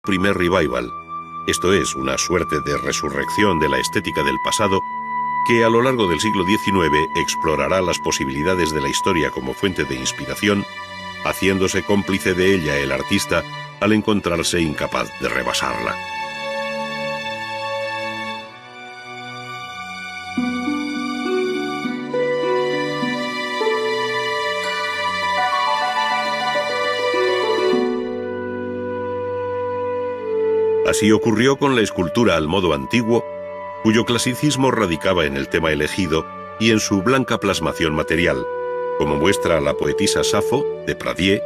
primer revival, esto es, una suerte de resurrección de la estética del pasado, que a lo largo del siglo XIX explorará las posibilidades de la historia como fuente de inspiración, haciéndose cómplice de ella el artista al encontrarse incapaz de rebasarla. Así ocurrió con la escultura al modo antiguo, cuyo clasicismo radicaba en el tema elegido y en su blanca plasmación material, como muestra la poetisa Safo, de Pradier,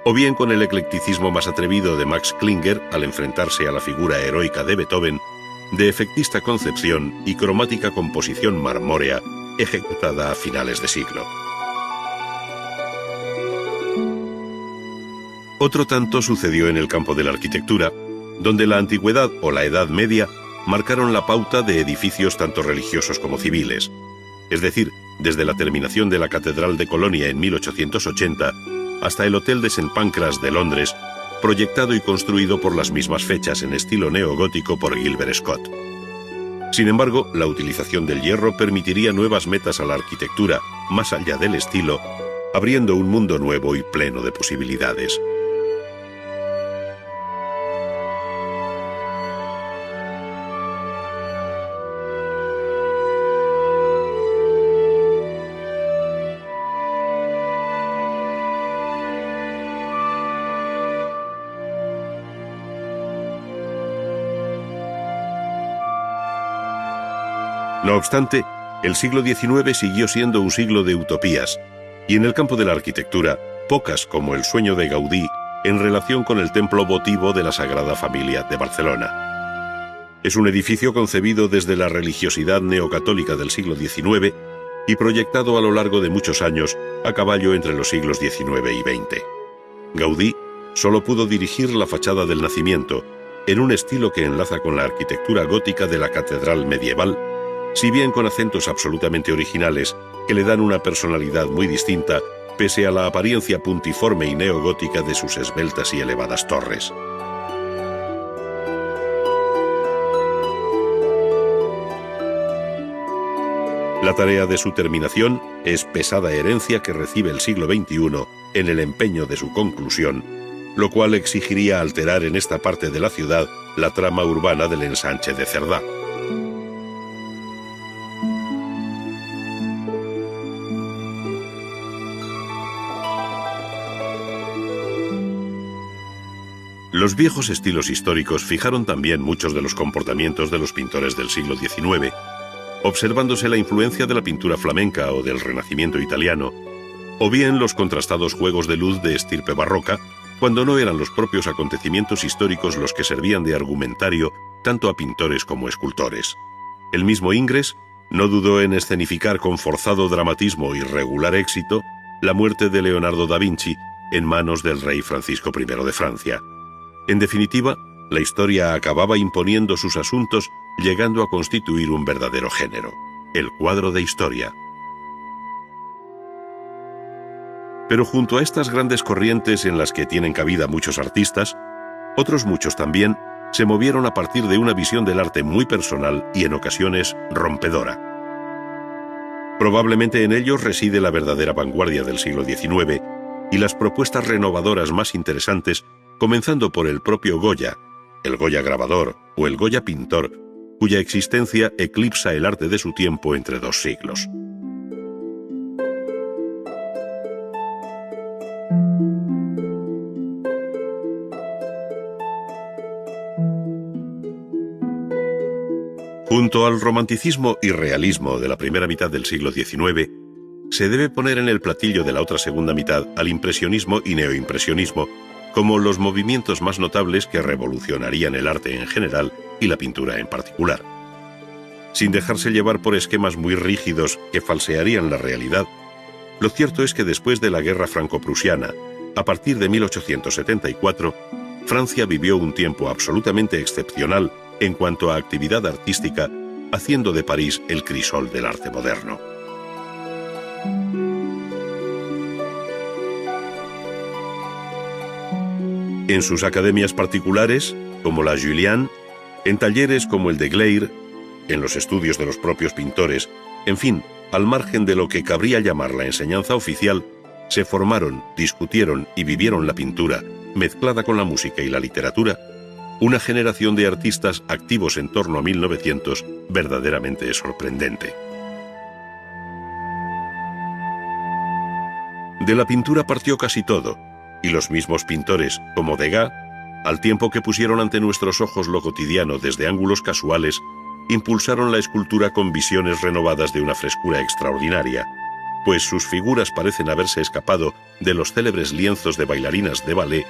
o bien con el eclecticismo más atrevido de Max Klinger al enfrentarse a la figura heroica de Beethoven, de efectista concepción y cromática composición marmórea ejecutada a finales de siglo. Otro tanto sucedió en el campo de la arquitectura, donde la antigüedad o la Edad Media marcaron la pauta de edificios tanto religiosos como civiles, es decir, desde la terminación de la Catedral de Colonia en 1880 hasta el Hotel de St. Pancras de Londres, proyectado y construido por las mismas fechas en estilo neogótico por Gilbert Scott. Sin embargo, la utilización del hierro permitiría nuevas metas a la arquitectura, más allá del estilo, abriendo un mundo nuevo y pleno de posibilidades. No obstante, el siglo XIX siguió siendo un siglo de utopías, y en el campo de la arquitectura, pocas como el sueño de Gaudí en relación con el templo votivo de la Sagrada Familia de Barcelona. Es un edificio concebido desde la religiosidad neocatólica del siglo XIX y proyectado a lo largo de muchos años a caballo entre los siglos XIX y XX. Gaudí solo pudo dirigir la fachada del Nacimiento, en un estilo que enlaza con la arquitectura gótica de la catedral medieval, si bien con acentos absolutamente originales que le dan una personalidad muy distinta pese a la apariencia puntiforme y neogótica de sus esbeltas y elevadas torres. La tarea de su terminación es pesada herencia que recibe el siglo XXI en el empeño de su conclusión, lo cual exigiría alterar en esta parte de la ciudad la trama urbana del ensanche de Cerdá. Los viejos estilos históricos fijaron también muchos de los comportamientos de los pintores del siglo XIX, observándose la influencia de la pintura flamenca o del Renacimiento italiano, o bien los contrastados juegos de luz de estirpe barroca, cuando no eran los propios acontecimientos históricos los que servían de argumentario tanto a pintores como escultores. El mismo Ingres no dudó en escenificar con forzado dramatismo y regular éxito la muerte de Leonardo da Vinci en manos del rey Francisco I de Francia. En definitiva, la historia acababa imponiendo sus asuntos, llegando a constituir un verdadero género, el cuadro de historia. Pero junto a estas grandes corrientes en las que tienen cabida muchos artistas, otros muchos también se movieron a partir de una visión del arte muy personal y en ocasiones rompedora. Probablemente en ellos reside la verdadera vanguardia del siglo XIX y las propuestas renovadoras más interesantes, comenzando por el propio Goya, el Goya grabador o el Goya pintor, cuya existencia eclipsa el arte de su tiempo entre dos siglos. Junto al romanticismo y realismo de la primera mitad del siglo XIX, se debe poner en el platillo de la otra segunda mitad al impresionismo y neoimpresionismo, como los movimientos más notables que revolucionarían el arte en general y la pintura en particular. Sin dejarse llevar por esquemas muy rígidos que falsearían la realidad, lo cierto es que después de la Guerra Franco-Prusiana, a partir de 1874, Francia vivió un tiempo absolutamente excepcional en cuanto a actividad artística, haciendo de París el crisol del arte moderno. En sus academias particulares, como la Julian, en talleres como el de Gleyre, en los estudios de los propios pintores, en fin, al margen de lo que cabría llamar la enseñanza oficial, se formaron, discutieron y vivieron la pintura, mezclada con la música y la literatura, una generación de artistas activos en torno a 1900 verdaderamente sorprendente. De la pintura partió casi todo, y los mismos pintores, como Degas, al tiempo que pusieron ante nuestros ojos lo cotidiano desde ángulos casuales, impulsaron la escultura con visiones renovadas de una frescura extraordinaria, pues sus figuras parecen haberse escapado de los célebres lienzos de bailarinas de ballet,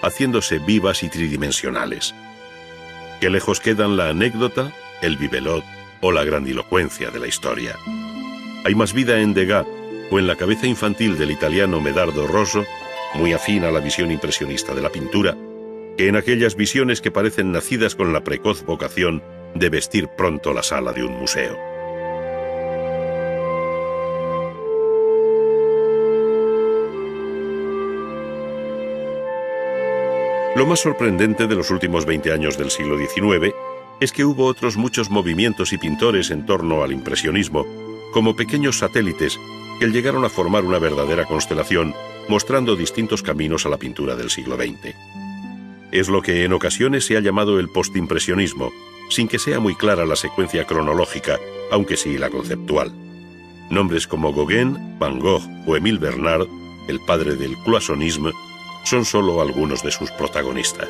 haciéndose vivas y tridimensionales. Qué lejos quedan la anécdota, el bibelot o la grandilocuencia de la historia. Hay más vida en Degas o en la cabeza infantil del italiano Medardo Rosso, muy afín a la visión impresionista de la pintura, que en aquellas visiones que parecen nacidas con la precoz vocación de vestir pronto la sala de un museo. Lo más sorprendente de los últimos 20 años del siglo XIX es que hubo otros muchos movimientos y pintores en torno al impresionismo, como pequeños satélites que llegaron a formar una verdadera constelación, mostrando distintos caminos a la pintura del siglo XX. Es lo que en ocasiones se ha llamado el postimpresionismo, sin que sea muy clara la secuencia cronológica, aunque sí la conceptual. Nombres como Gauguin, Van Gogh o Émile Bernard, el padre del cloisonnisme, son solo algunos de sus protagonistas.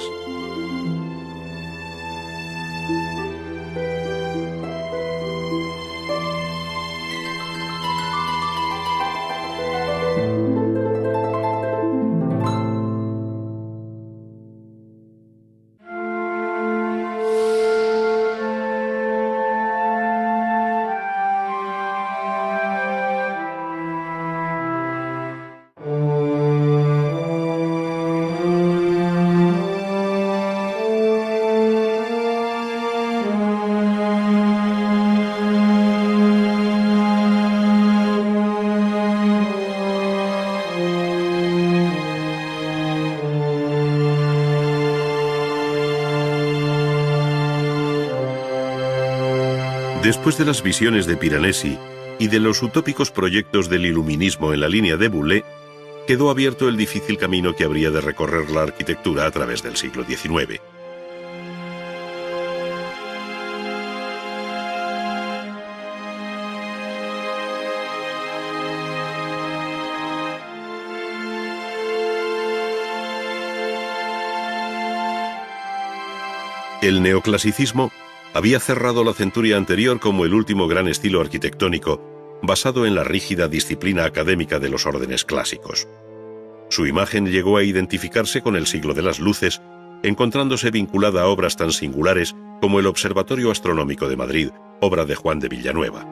Después de las visiones de Piranesi y de los utópicos proyectos del iluminismo en la línea de Boulez, quedó abierto el difícil camino que habría de recorrer la arquitectura a través del siglo XIX. El neoclasicismo había cerrado la centuria anterior como el último gran estilo arquitectónico, basado en la rígida disciplina académica de los órdenes clásicos. Su imagen llegó a identificarse con el siglo de las luces, encontrándose vinculada a obras tan singulares como el Observatorio Astronómico de Madrid, obra de Juan de Villanueva.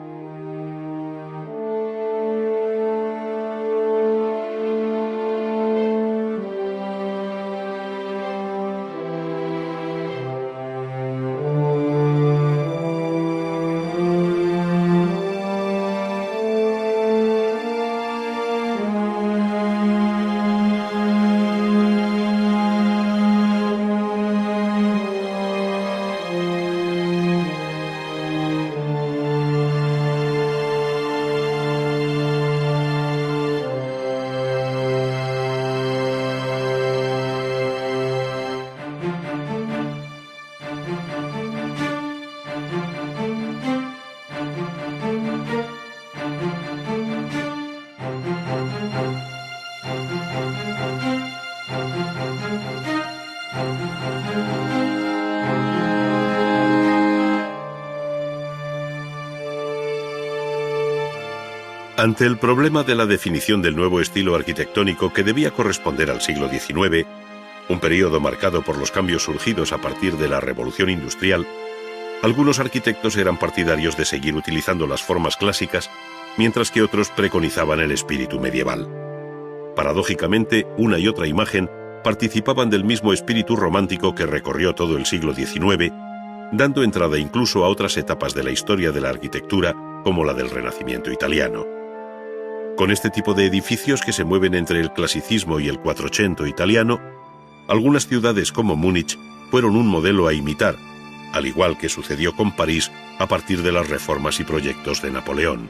Ante el problema de la definición del nuevo estilo arquitectónico que debía corresponder al siglo XIX, un periodo marcado por los cambios surgidos a partir de la Revolución Industrial, algunos arquitectos eran partidarios de seguir utilizando las formas clásicas, mientras que otros preconizaban el espíritu medieval. Paradójicamente, una y otra imagen participaban del mismo espíritu romántico que recorrió todo el siglo XIX, dando entrada incluso a otras etapas de la historia de la arquitectura, como la del Renacimiento italiano. Con este tipo de edificios que se mueven entre el clasicismo y el Quattrocento italiano, algunas ciudades como Múnich fueron un modelo a imitar, al igual que sucedió con París a partir de las reformas y proyectos de Napoleón.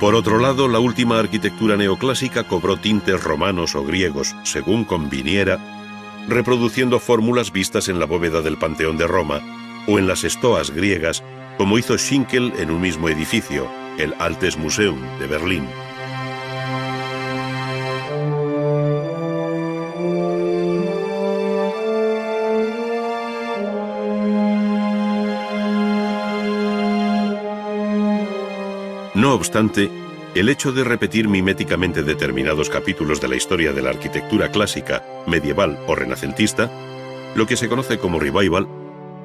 Por otro lado, la última arquitectura neoclásica cobró tintes romanos o griegos, según conviniera, reproduciendo fórmulas vistas en la bóveda del Panteón de Roma o en las estoas griegas, como hizo Schinkel en un mismo edificio, el Altes Museum de Berlín. No obstante, el hecho de repetir miméticamente determinados capítulos de la historia de la arquitectura clásica, medieval o renacentista, lo que se conoce como revival,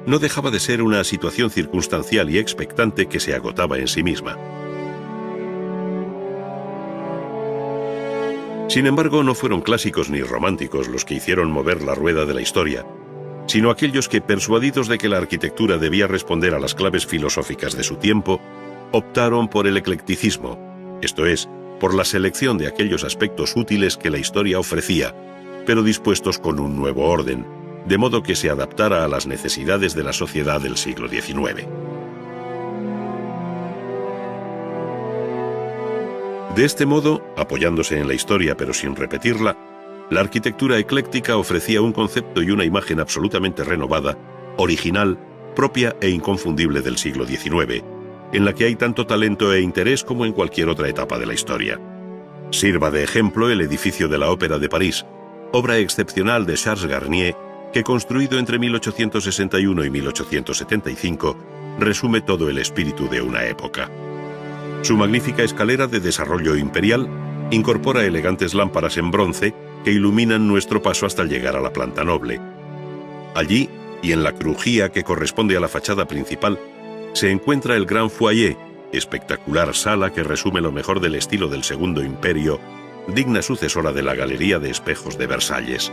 no dejaba de ser una situación circunstancial y expectante que se agotaba en sí misma. Sin embargo, no fueron clásicos ni románticos los que hicieron mover la rueda de la historia, sino aquellos que, persuadidos de que la arquitectura debía responder a las claves filosóficas de su tiempo, optaron por el eclecticismo, esto es, por la selección de aquellos aspectos útiles que la historia ofrecía, pero dispuestos con un nuevo orden, de modo que se adaptara a las necesidades de la sociedad del siglo XIX. De este modo, apoyándose en la historia pero sin repetirla, la arquitectura ecléctica ofrecía un concepto y una imagen absolutamente renovada, original, propia e inconfundible del siglo XIX, en la que hay tanto talento e interés como en cualquier otra etapa de la historia. Sirva de ejemplo el edificio de la Ópera de París, obra excepcional de Charles Garnier, que construido entre 1861 y 1875, resume todo el espíritu de una época. Su magnífica escalera de desarrollo imperial incorpora elegantes lámparas en bronce que iluminan nuestro paso hasta llegar a la planta noble. Allí, y en la crujía que corresponde a la fachada principal, se encuentra el Gran Foyer, espectacular sala que resume lo mejor del estilo del Segundo Imperio, digna sucesora de la Galería de Espejos de Versalles.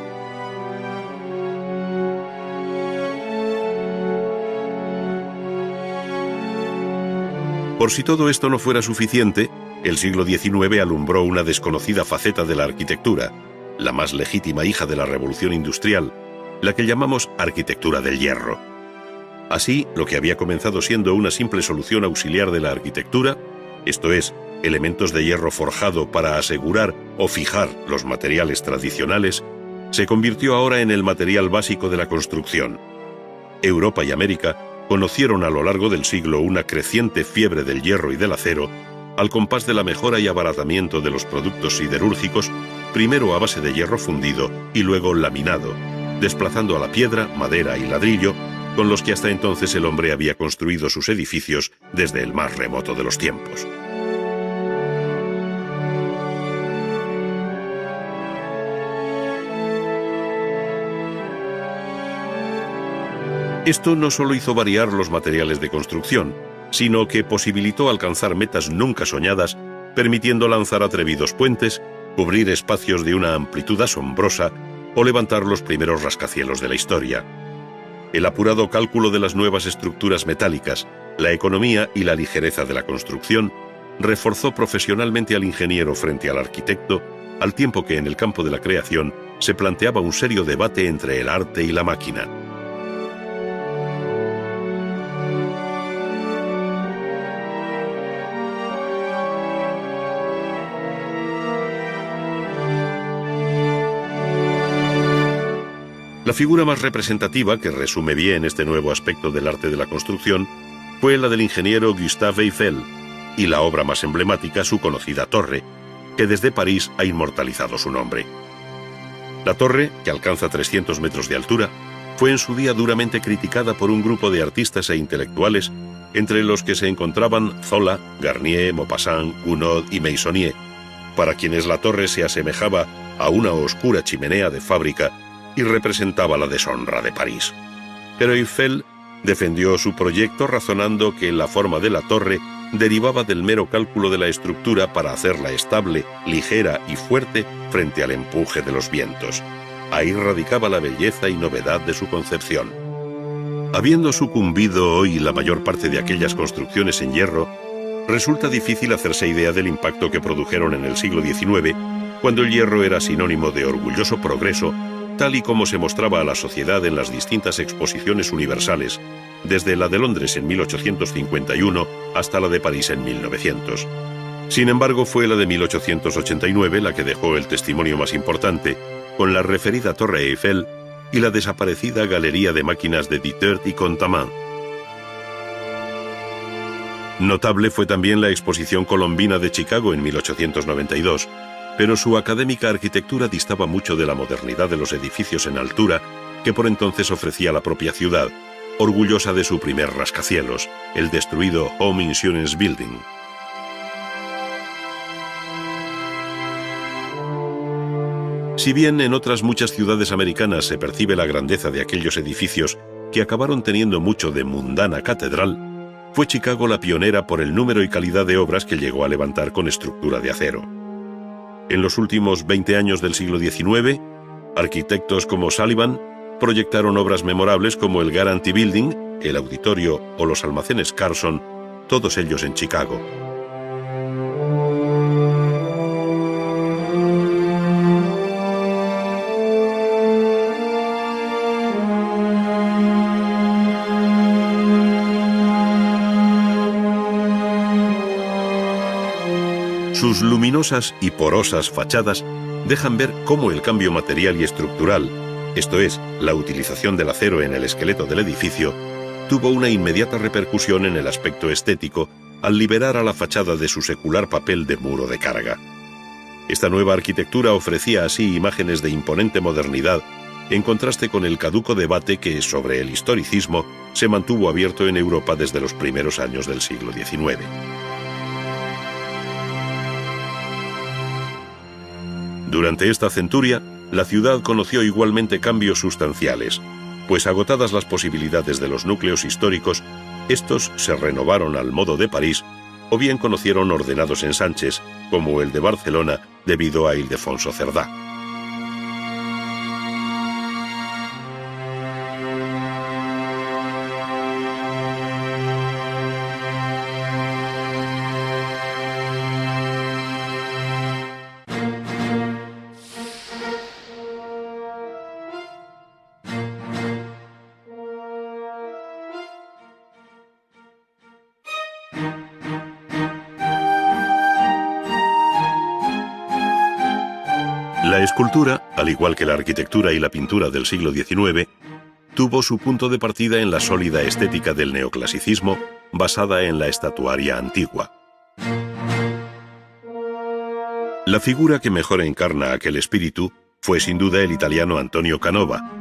Por si todo esto no fuera suficiente, el siglo XIX alumbró una desconocida faceta de la arquitectura, la más legítima hija de la Revolución Industrial, la que llamamos arquitectura del hierro. Así, lo que había comenzado siendo una simple solución auxiliar de la arquitectura, esto es, elementos de hierro forjado para asegurar o fijar los materiales tradicionales, se convirtió ahora en el material básico de la construcción. Europa y América conocieron a lo largo del siglo una creciente fiebre del hierro y del acero, al compás de la mejora y abaratamiento de los productos siderúrgicos, primero a base de hierro fundido y luego laminado, desplazando a la piedra, madera y ladrillo, con los que hasta entonces el hombre había construido sus edificios desde el más remoto de los tiempos. Esto no solo hizo variar los materiales de construcción, sino que posibilitó alcanzar metas nunca soñadas, permitiendo lanzar atrevidos puentes, cubrir espacios de una amplitud asombrosa o levantar los primeros rascacielos de la historia. El apurado cálculo de las nuevas estructuras metálicas, la economía y la ligereza de la construcción reforzó profesionalmente al ingeniero frente al arquitecto, al tiempo que en el campo de la creación se planteaba un serio debate entre el arte y la máquina. La figura más representativa, que resume bien este nuevo aspecto del arte de la construcción, fue la del ingeniero Gustave Eiffel, y la obra más emblemática, su conocida torre, que desde París ha inmortalizado su nombre. La torre, que alcanza 300 metros de altura, fue en su día duramente criticada por un grupo de artistas e intelectuales, entre los que se encontraban Zola, Garnier, Maupassant, Gounod y Meissonier, para quienes la torre se asemejaba a una oscura chimenea de fábrica y representaba la deshonra de París. Pero Eiffel defendió su proyecto razonando que la forma de la torre derivaba del mero cálculo de la estructura para hacerla estable, ligera y fuerte frente al empuje de los vientos. Ahí radicaba la belleza y novedad de su concepción. Habiendo sucumbido hoy la mayor parte de aquellas construcciones en hierro, resulta difícil hacerse idea del impacto que produjeron en el siglo XIX, cuando el hierro era sinónimo de orgulloso progreso, tal y como se mostraba a la sociedad en las distintas exposiciones universales, desde la de Londres en 1851 hasta la de París en 1900. Sin embargo, fue la de 1889 la que dejó el testimonio más importante, con la referida Torre Eiffel y la desaparecida Galería de Máquinas de Dittert y Contamin. Notable fue también la Exposición Colombina de Chicago en 1892, pero su académica arquitectura distaba mucho de la modernidad de los edificios en altura que por entonces ofrecía la propia ciudad, orgullosa de su primer rascacielos, el destruido Home Insurance Building. Si bien en otras muchas ciudades americanas se percibe la grandeza de aquellos edificios que acabaron teniendo mucho de mundana catedral, fue Chicago la pionera por el número y calidad de obras que llegó a levantar con estructura de acero. En los últimos 20 años del siglo XIX, arquitectos como Sullivan proyectaron obras memorables como el Guarantee Building, el Auditorio o los almacenes Carson, todos ellos en Chicago. Sus luminosas y porosas fachadas dejan ver cómo el cambio material y estructural, esto es, la utilización del acero en el esqueleto del edificio, tuvo una inmediata repercusión en el aspecto estético al liberar a la fachada de su secular papel de muro de carga. Esta nueva arquitectura ofrecía así imágenes de imponente modernidad, en contraste con el caduco debate que, sobre el historicismo, se mantuvo abierto en Europa desde los primeros años del siglo XIX. Durante esta centuria, la ciudad conoció igualmente cambios sustanciales, pues agotadas las posibilidades de los núcleos históricos, estos se renovaron al modo de París, o bien conocieron ordenados ensanches, como el de Barcelona, debido a Ildefonso Cerdá. La escultura, al igual que la arquitectura y la pintura del siglo XIX, tuvo su punto de partida en la sólida estética del neoclasicismo, basada en la estatuaria antigua. La figura que mejor encarna aquel espíritu fue sin duda el italiano Antonio Canova,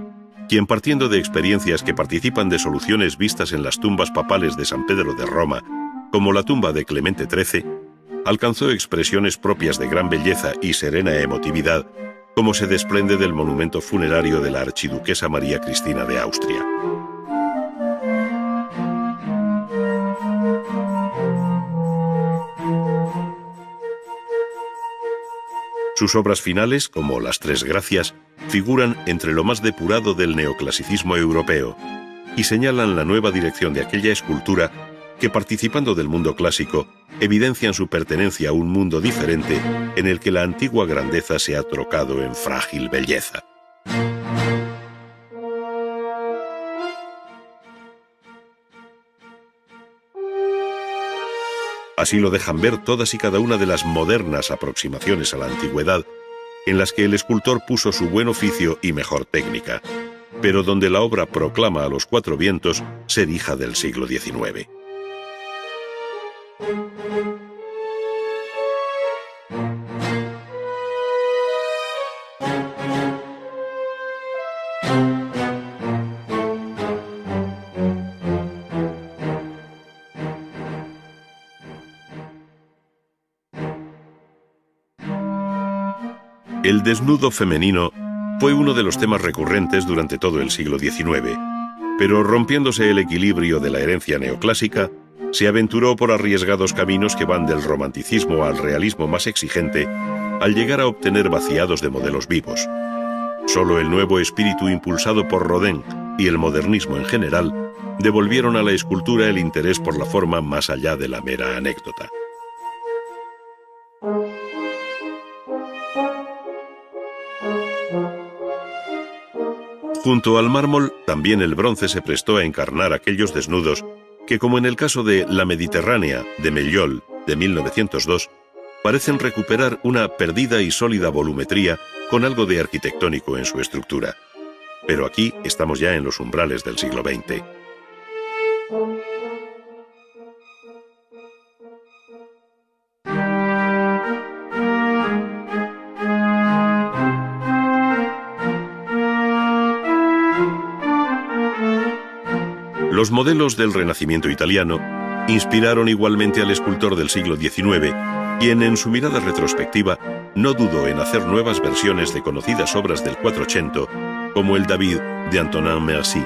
quien, partiendo de experiencias que participan de soluciones vistas en las tumbas papales de San Pedro de Roma, como la tumba de Clemente XIII, alcanzó expresiones propias de gran belleza y serena emotividad, como se desprende del monumento funerario de la archiduquesa María Cristina de Austria. Sus obras finales, como Las Tres Gracias, figuran entre lo más depurado del neoclasicismo europeo y señalan la nueva dirección de aquella escultura que, participando del mundo clásico, evidencian su pertenencia a un mundo diferente en el que la antigua grandeza se ha trocado en frágil belleza. Así lo dejan ver todas y cada una de las modernas aproximaciones a la antigüedad, en las que el escultor puso su buen oficio y mejor técnica, pero donde la obra proclama a los cuatro vientos ser hija del siglo XIX. El desnudo femenino fue uno de los temas recurrentes durante todo el siglo XIX, pero rompiéndose el equilibrio de la herencia neoclásica, se aventuró por arriesgados caminos que van del romanticismo al realismo más exigente, al llegar a obtener vaciados de modelos vivos. Solo el nuevo espíritu impulsado por Rodin y el modernismo en general devolvieron a la escultura el interés por la forma más allá de la mera anécdota. Junto al mármol, también el bronce se prestó a encarnar aquellos desnudos que, como en el caso de La Mediterránea, de Mellol, de 1902, parecen recuperar una perdida y sólida volumetría con algo de arquitectónico en su estructura. Pero aquí estamos ya en los umbrales del siglo XX. Los modelos del Renacimiento italiano inspiraron igualmente al escultor del siglo XIX, quien en su mirada retrospectiva no dudó en hacer nuevas versiones de conocidas obras del Quattrocento, como el David de Antonin Merci.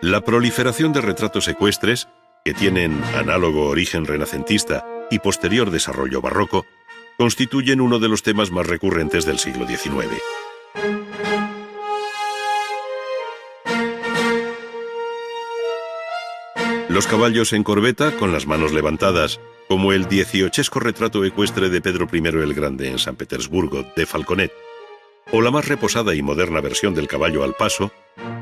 La proliferación de retratos ecuestres, que tienen análogo origen renacentista y posterior desarrollo barroco, constituyen uno de los temas más recurrentes del siglo XIX. Los caballos en corbeta, con las manos levantadas, como el 18esco retrato ecuestre de Pedro I el Grande en San Petersburgo, de Falconet, o la más reposada y moderna versión del caballo al paso,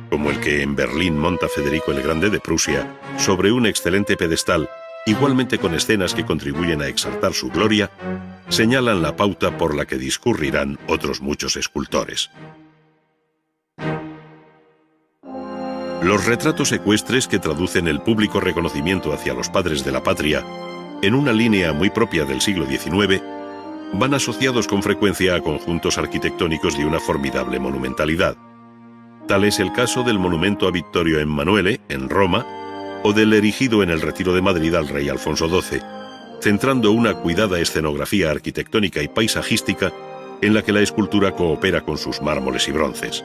como el que en Berlín monta Federico el Grande de Prusia, sobre un excelente pedestal, igualmente con escenas que contribuyen a exaltar su gloria, señalan la pauta por la que discurrirán otros muchos escultores. Los retratos ecuestres, que traducen el público reconocimiento hacia los padres de la patria en una línea muy propia del siglo XIX, van asociados con frecuencia a conjuntos arquitectónicos de una formidable monumentalidad. Tal es el caso del monumento a Vittorio Emanuele, en Roma, o del erigido en el Retiro de Madrid al rey Alfonso XII, centrando una cuidada escenografía arquitectónica y paisajística en la que la escultura coopera con sus mármoles y bronces.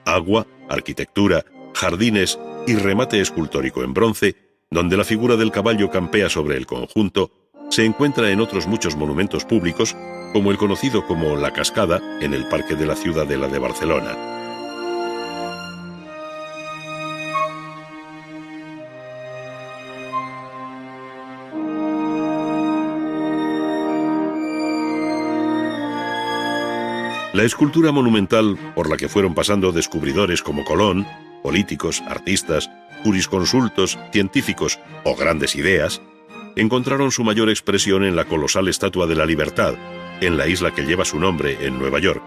Agua, arquitectura, jardines y remate escultórico en bronce, donde la figura del caballo campea sobre el conjunto, se encuentra en otros muchos monumentos públicos, como el conocido como La Cascada, en el Parque de la Ciudadela de Barcelona. La escultura monumental, por la que fueron pasando descubridores como Colón, políticos, artistas, jurisconsultos, científicos o grandes ideas, encontraron su mayor expresión en la colosal Estatua de la Libertad, en la isla que lleva su nombre, en Nueva York.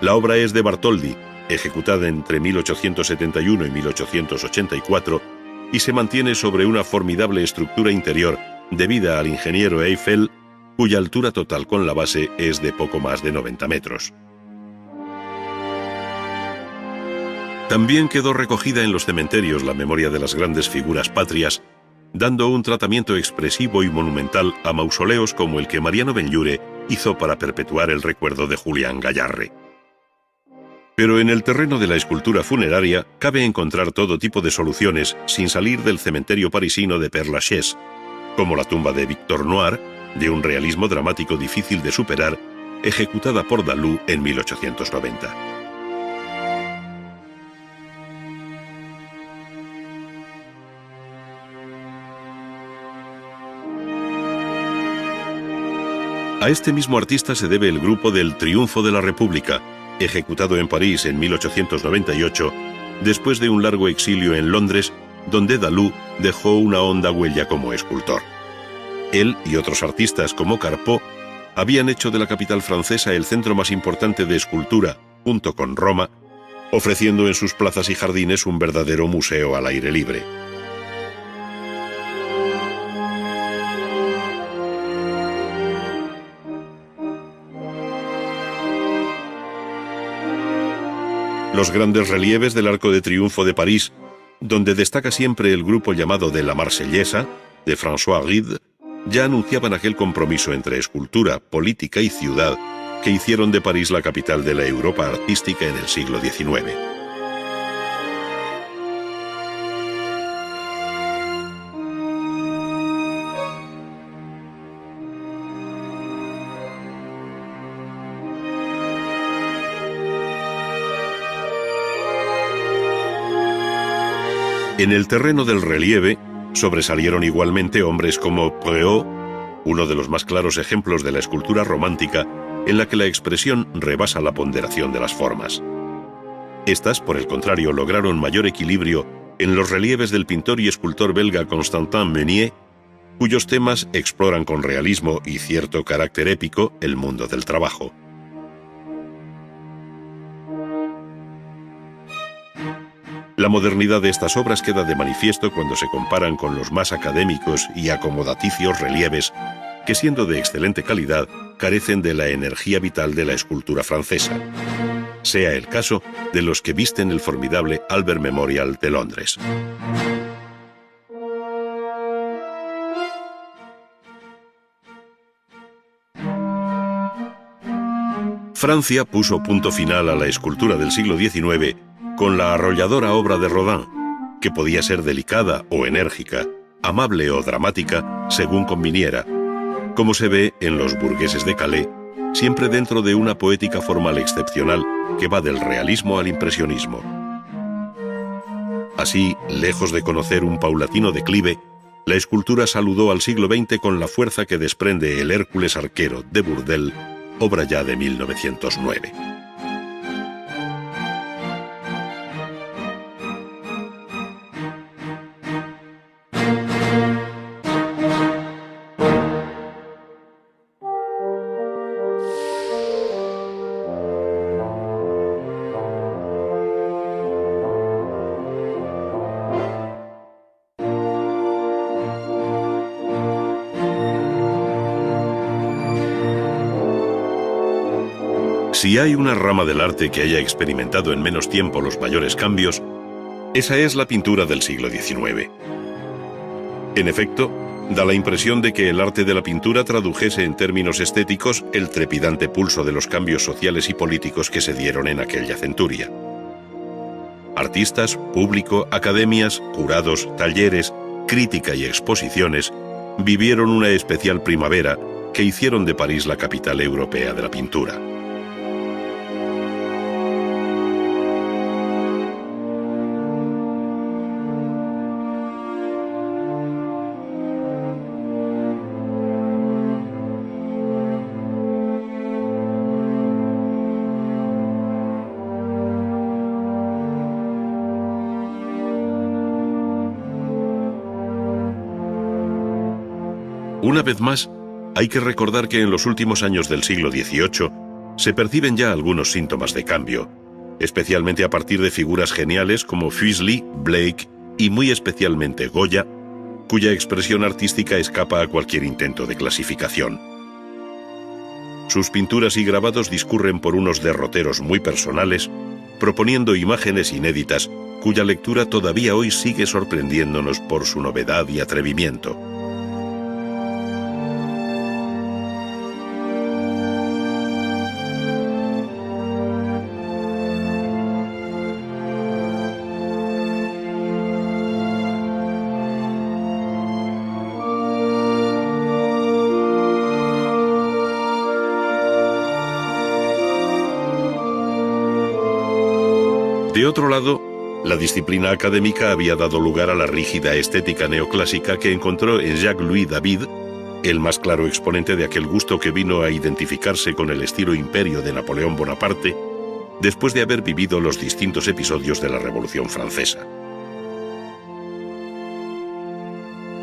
La obra es de Bartoldi, ejecutada entre 1871 y 1884, y se mantiene sobre una formidable estructura interior debida al ingeniero Eiffel, cuya altura total con la base es de poco más de 90 metros. También quedó recogida en los cementerios la memoria de las grandes figuras patrias, dando un tratamiento expresivo y monumental a mausoleos como el que Mariano Benlliure hizo para perpetuar el recuerdo de Julián Gayarre. Pero en el terreno de la escultura funeraria cabe encontrar todo tipo de soluciones sin salir del cementerio parisino de Père Lachaise, como la tumba de Victor Noir, de un realismo dramático difícil de superar, ejecutada por Dalú en 1890. A este mismo artista se debe el grupo del Triunfo de la República, ejecutado en París en 1898, después de un largo exilio en Londres, donde Dalú dejó una honda huella como escultor. Él y otros artistas como Carpeaux habían hecho de la capital francesa el centro más importante de escultura, junto con Roma, ofreciendo en sus plazas y jardines un verdadero museo al aire libre. Los grandes relieves del Arco de Triunfo de París, donde destaca siempre el grupo llamado de la Marsellesa, de François Ride, ya anunciaban aquel compromiso entre escultura, política y ciudad que hicieron de París la capital de la Europa artística en el siglo XIX. En el terreno del relieve sobresalieron igualmente hombres como Préault, uno de los más claros ejemplos de la escultura romántica en la que la expresión rebasa la ponderación de las formas. Estas, por el contrario, lograron mayor equilibrio en los relieves del pintor y escultor belga Constantin Meunier, cuyos temas exploran con realismo y cierto carácter épico el mundo del trabajo. La modernidad de estas obras queda de manifiesto cuando se comparan con los más académicos y acomodaticios relieves que, siendo de excelente calidad, carecen de la energía vital de la escultura francesa. Sea el caso de los que visten el formidable Albert Memorial de Londres. Francia puso punto final a la escultura del siglo XIX con la arrolladora obra de Rodin, que podía ser delicada o enérgica, amable o dramática, según conviniera, como se ve en Los burgueses de Calais, siempre dentro de una poética formal excepcional que va del realismo al impresionismo. Así, lejos de conocer un paulatino declive, la escultura saludó al siglo XX con la fuerza que desprende el Hércules arquero de Bourdelle, obra ya de 1909. Si hay una rama del arte que haya experimentado en menos tiempo los mayores cambios, esa es la pintura del siglo XIX. En efecto, da la impresión de que el arte de la pintura tradujese en términos estéticos el trepidante pulso de los cambios sociales y políticos que se dieron en aquella centuria. Artistas, público, academias, jurados, talleres, crítica y exposiciones vivieron una especial primavera que hicieron de París la capital europea de la pintura. Una vez más, hay que recordar que en los últimos años del siglo XVIII se perciben ya algunos síntomas de cambio, especialmente a partir de figuras geniales como Fuseli, Blake y muy especialmente Goya, cuya expresión artística escapa a cualquier intento de clasificación. Sus pinturas y grabados discurren por unos derroteros muy personales, proponiendo imágenes inéditas cuya lectura todavía hoy sigue sorprendiéndonos por su novedad y atrevimiento. De otro lado, la disciplina académica había dado lugar a la rígida estética neoclásica que encontró en Jacques-Louis David, el más claro exponente de aquel gusto que vino a identificarse con el estilo imperio de Napoleón Bonaparte, después de haber vivido los distintos episodios de la Revolución Francesa.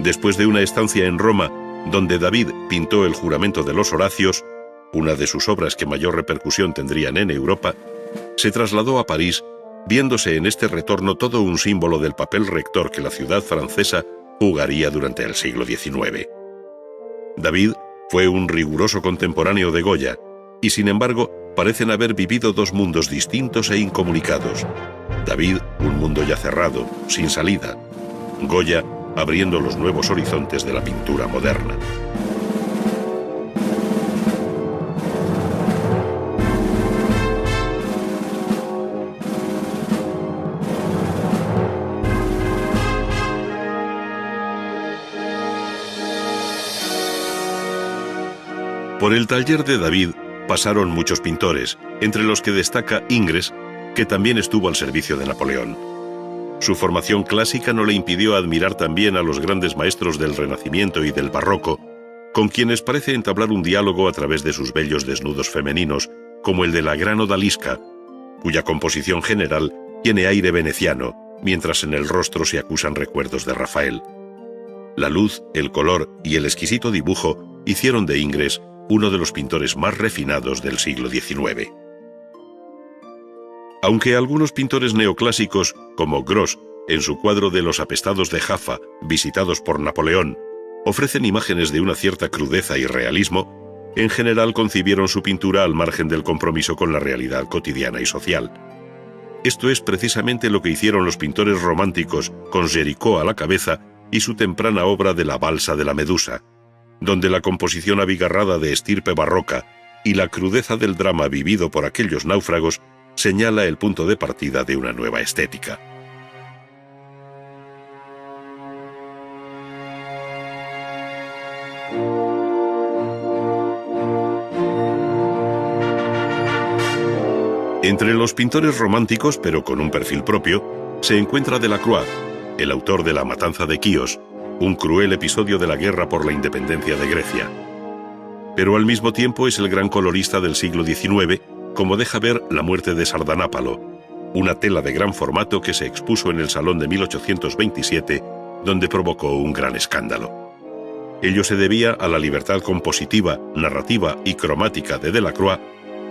Después de una estancia en Roma, donde David pintó el Juramento de los Horacios, una de sus obras que mayor repercusión tendrían en Europa, se trasladó a París, viéndose en este retorno todo un símbolo del papel rector que la ciudad francesa jugaría durante el siglo XIX. David fue un riguroso contemporáneo de Goya, y sin embargo parecen haber vivido dos mundos distintos e incomunicados. David, un mundo ya cerrado, sin salida. Goya, abriendo los nuevos horizontes de la pintura moderna. Por el taller de David pasaron muchos pintores, entre los que destaca Ingres, que también estuvo al servicio de Napoleón. Su formación clásica no le impidió admirar también a los grandes maestros del Renacimiento y del Barroco, con quienes parece entablar un diálogo a través de sus bellos desnudos femeninos, como el de la gran odalisca, cuya composición general tiene aire veneciano, mientras en el rostro se acusan recuerdos de Rafael. La luz, el color y el exquisito dibujo hicieron de Ingres uno de los pintores más refinados del siglo XIX. Aunque algunos pintores neoclásicos, como Gros, en su cuadro de Los apestados de Jaffa, visitados por Napoleón, ofrecen imágenes de una cierta crudeza y realismo, en general concibieron su pintura al margen del compromiso con la realidad cotidiana y social. Esto es precisamente lo que hicieron los pintores románticos con Géricault a la cabeza y su temprana obra de La balsa de la Medusa, donde la composición abigarrada de estirpe barroca y la crudeza del drama vivido por aquellos náufragos señala el punto de partida de una nueva estética. Entre los pintores románticos, pero con un perfil propio, se encuentra Delacroix, el autor de La matanza de Quíos, un cruel episodio de la guerra por la independencia de Grecia. Pero al mismo tiempo es el gran colorista del siglo XIX, como deja ver La muerte de Sardanápalo, una tela de gran formato que se expuso en el Salón de 1827, donde provocó un gran escándalo. Ello se debía a la libertad compositiva, narrativa y cromática de Delacroix,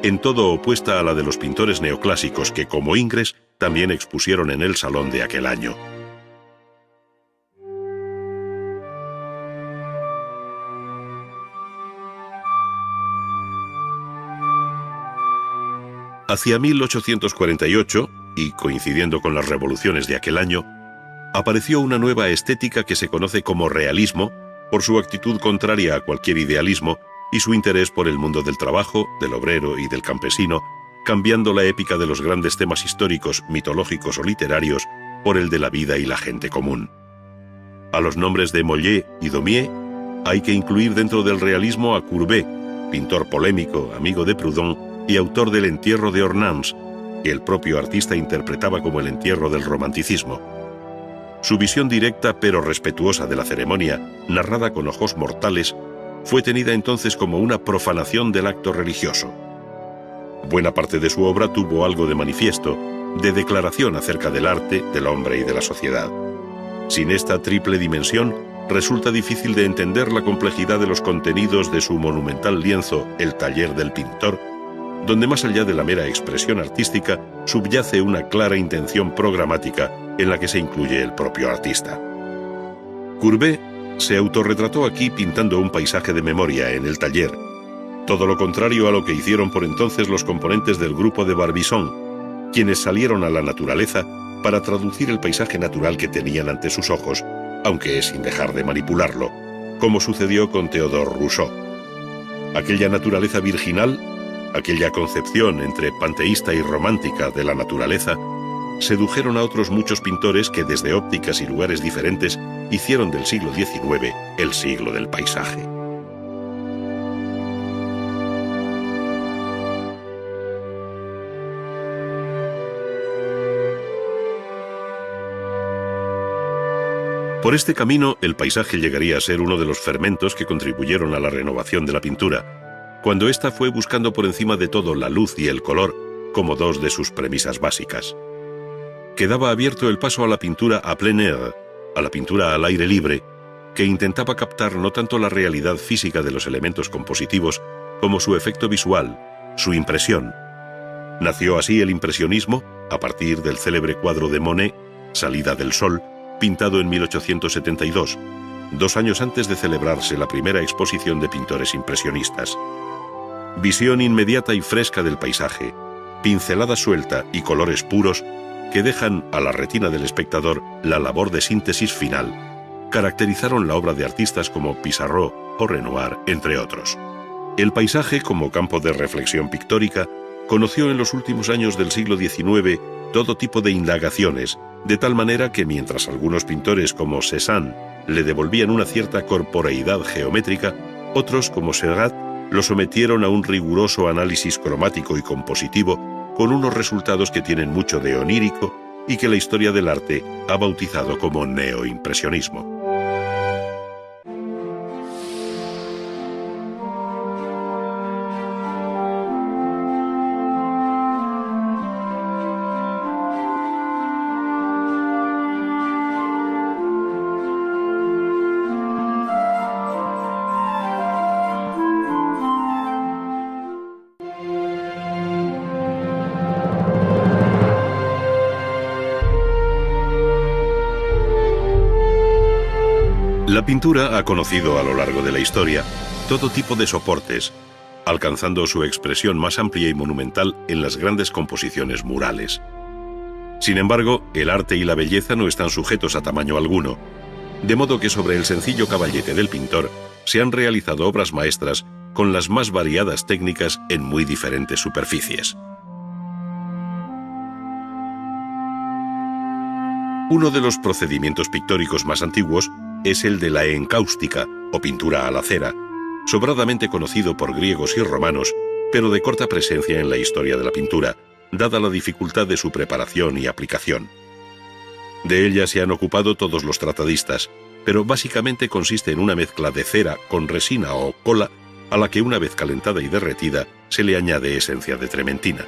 en todo opuesta a la de los pintores neoclásicos que, como Ingres, también expusieron en el Salón de aquel año. Hacia 1848, y coincidiendo con las revoluciones de aquel año, apareció una nueva estética que se conoce como realismo, por su actitud contraria a cualquier idealismo y su interés por el mundo del trabajo, del obrero y del campesino, cambiando la épica de los grandes temas históricos, mitológicos o literarios por el de la vida y la gente común. A los nombres de Mollet y Daumier hay que incluir dentro del realismo a Courbet, pintor polémico, amigo de Proudhon y autor del Entierro de Ornans, que el propio artista interpretaba como el entierro del romanticismo. Su visión directa pero respetuosa de la ceremonia, narrada con ojos mortales, fue tenida entonces como una profanación del acto religioso. Buena parte de su obra tuvo algo de manifiesto, de declaración acerca del arte, del hombre y de la sociedad. Sin esta triple dimensión, resulta difícil de entender la complejidad de los contenidos de su monumental lienzo El taller del pintor, donde más allá de la mera expresión artística subyace una clara intención programática en la que se incluye el propio artista. Courbet se autorretrató aquí pintando un paisaje de memoria en El taller, todo lo contrario a lo que hicieron por entonces los componentes del grupo de Barbizon, quienes salieron a la naturaleza para traducir el paisaje natural que tenían ante sus ojos, aunque sin dejar de manipularlo, como sucedió con Théodore Rousseau. Aquella naturaleza virginal, aquella concepción entre panteísta y romántica de la naturaleza, sedujeron a otros muchos pintores que desde ópticas y lugares diferentes hicieron del siglo XIX el siglo del paisaje. Por este camino, el paisaje llegaría a ser uno de los fermentos que contribuyeron a la renovación de la pintura, cuando ésta fue buscando por encima de todo la luz y el color como dos de sus premisas básicas. Quedaba abierto el paso a la pintura à plein air, a la pintura al aire libre, que intentaba captar no tanto la realidad física de los elementos compositivos como su efecto visual, su impresión. Nació así el impresionismo a partir del célebre cuadro de Monet, Salida del Sol, pintado en 1872, 2 años antes de celebrarse la primera exposición de pintores impresionistas. Visión inmediata y fresca del paisaje, pincelada suelta y colores puros que dejan a la retina del espectador la labor de síntesis final, caracterizaron la obra de artistas como Pissarro o Renoir, entre otros. El paisaje, como campo de reflexión pictórica, conoció en los últimos años del siglo XIX todo tipo de indagaciones, de tal manera que mientras algunos pintores como Cézanne le devolvían una cierta corporeidad geométrica, otros como Seurat lo sometieron a un riguroso análisis cromático y compositivo con unos resultados que tienen mucho de onírico y que la historia del arte ha bautizado como neoimpresionismo. La pintura ha conocido a lo largo de la historia todo tipo de soportes, alcanzando su expresión más amplia y monumental en las grandes composiciones murales. Sin embargo, el arte y la belleza no están sujetos a tamaño alguno, de modo que sobre el sencillo caballete del pintor se han realizado obras maestras con las más variadas técnicas en muy diferentes superficies. Uno de los procedimientos pictóricos más antiguos es el de la encáustica, o pintura a la cera, sobradamente conocido por griegos y romanos, pero de corta presencia en la historia de la pintura, dada la dificultad de su preparación y aplicación. De ella se han ocupado todos los tratadistas, pero básicamente consiste en una mezcla de cera con resina o cola, a la que una vez calentada y derretida se le añade esencia de trementina.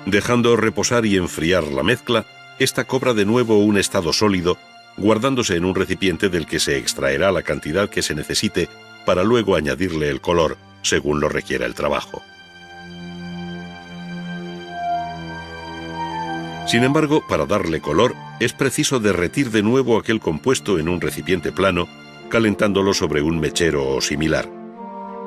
Dejando reposar y enfriar la mezcla, esta cobra de nuevo un estado sólido, guardándose en un recipiente del que se extraerá la cantidad que se necesite para luego añadirle el color, según lo requiera el trabajo. Sin embargo, para darle color, es preciso derretir de nuevo aquel compuesto en un recipiente plano, calentándolo sobre un mechero o similar.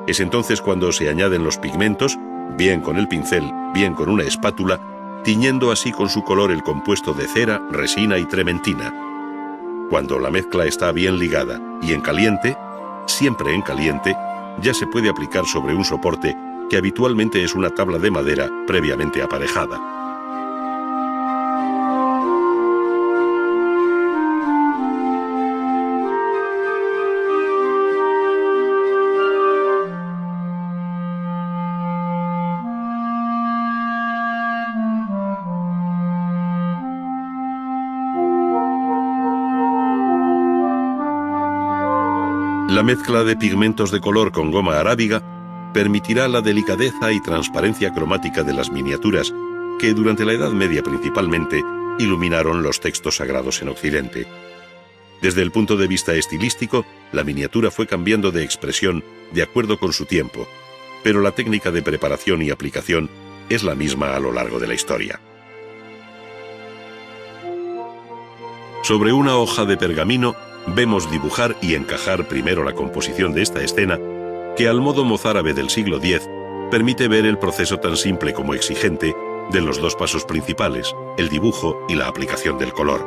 Es entonces cuando se añaden los pigmentos, bien con el pincel, bien con una espátula, tiñendo así con su color el compuesto de cera, resina y trementina. Cuando la mezcla está bien ligada y en caliente, siempre en caliente, ya se puede aplicar sobre un soporte que habitualmente es una tabla de madera previamente aparejada. La mezcla de pigmentos de color con goma arábiga permitirá la delicadeza y transparencia cromática de las miniaturas que durante la Edad Media principalmente iluminaron los textos sagrados en Occidente. Desde el punto de vista estilístico, la miniatura fue cambiando de expresión de acuerdo con su tiempo, pero la técnica de preparación y aplicación es la misma a lo largo de la historia. Sobre una hoja de pergamino vemos dibujar y encajar primero la composición de esta escena, que al modo mozárabe del siglo X permite ver el proceso tan simple como exigente de los dos pasos principales, el dibujo y la aplicación del color.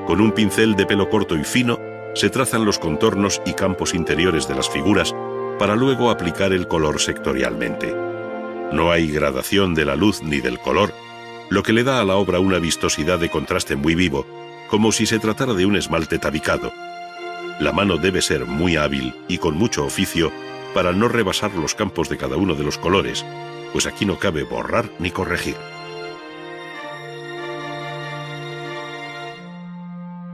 Con un pincel de pelo corto y fino, se trazan los contornos y campos interiores de las figuras para luego aplicar el color sectorialmente. No hay gradación de la luz ni del color, lo que le da a la obra una vistosidad de contraste muy vivo, como si se tratara de un esmalte tabicado. La mano debe ser muy hábil y con mucho oficio para no rebasar los campos de cada uno de los colores, pues aquí no cabe borrar ni corregir.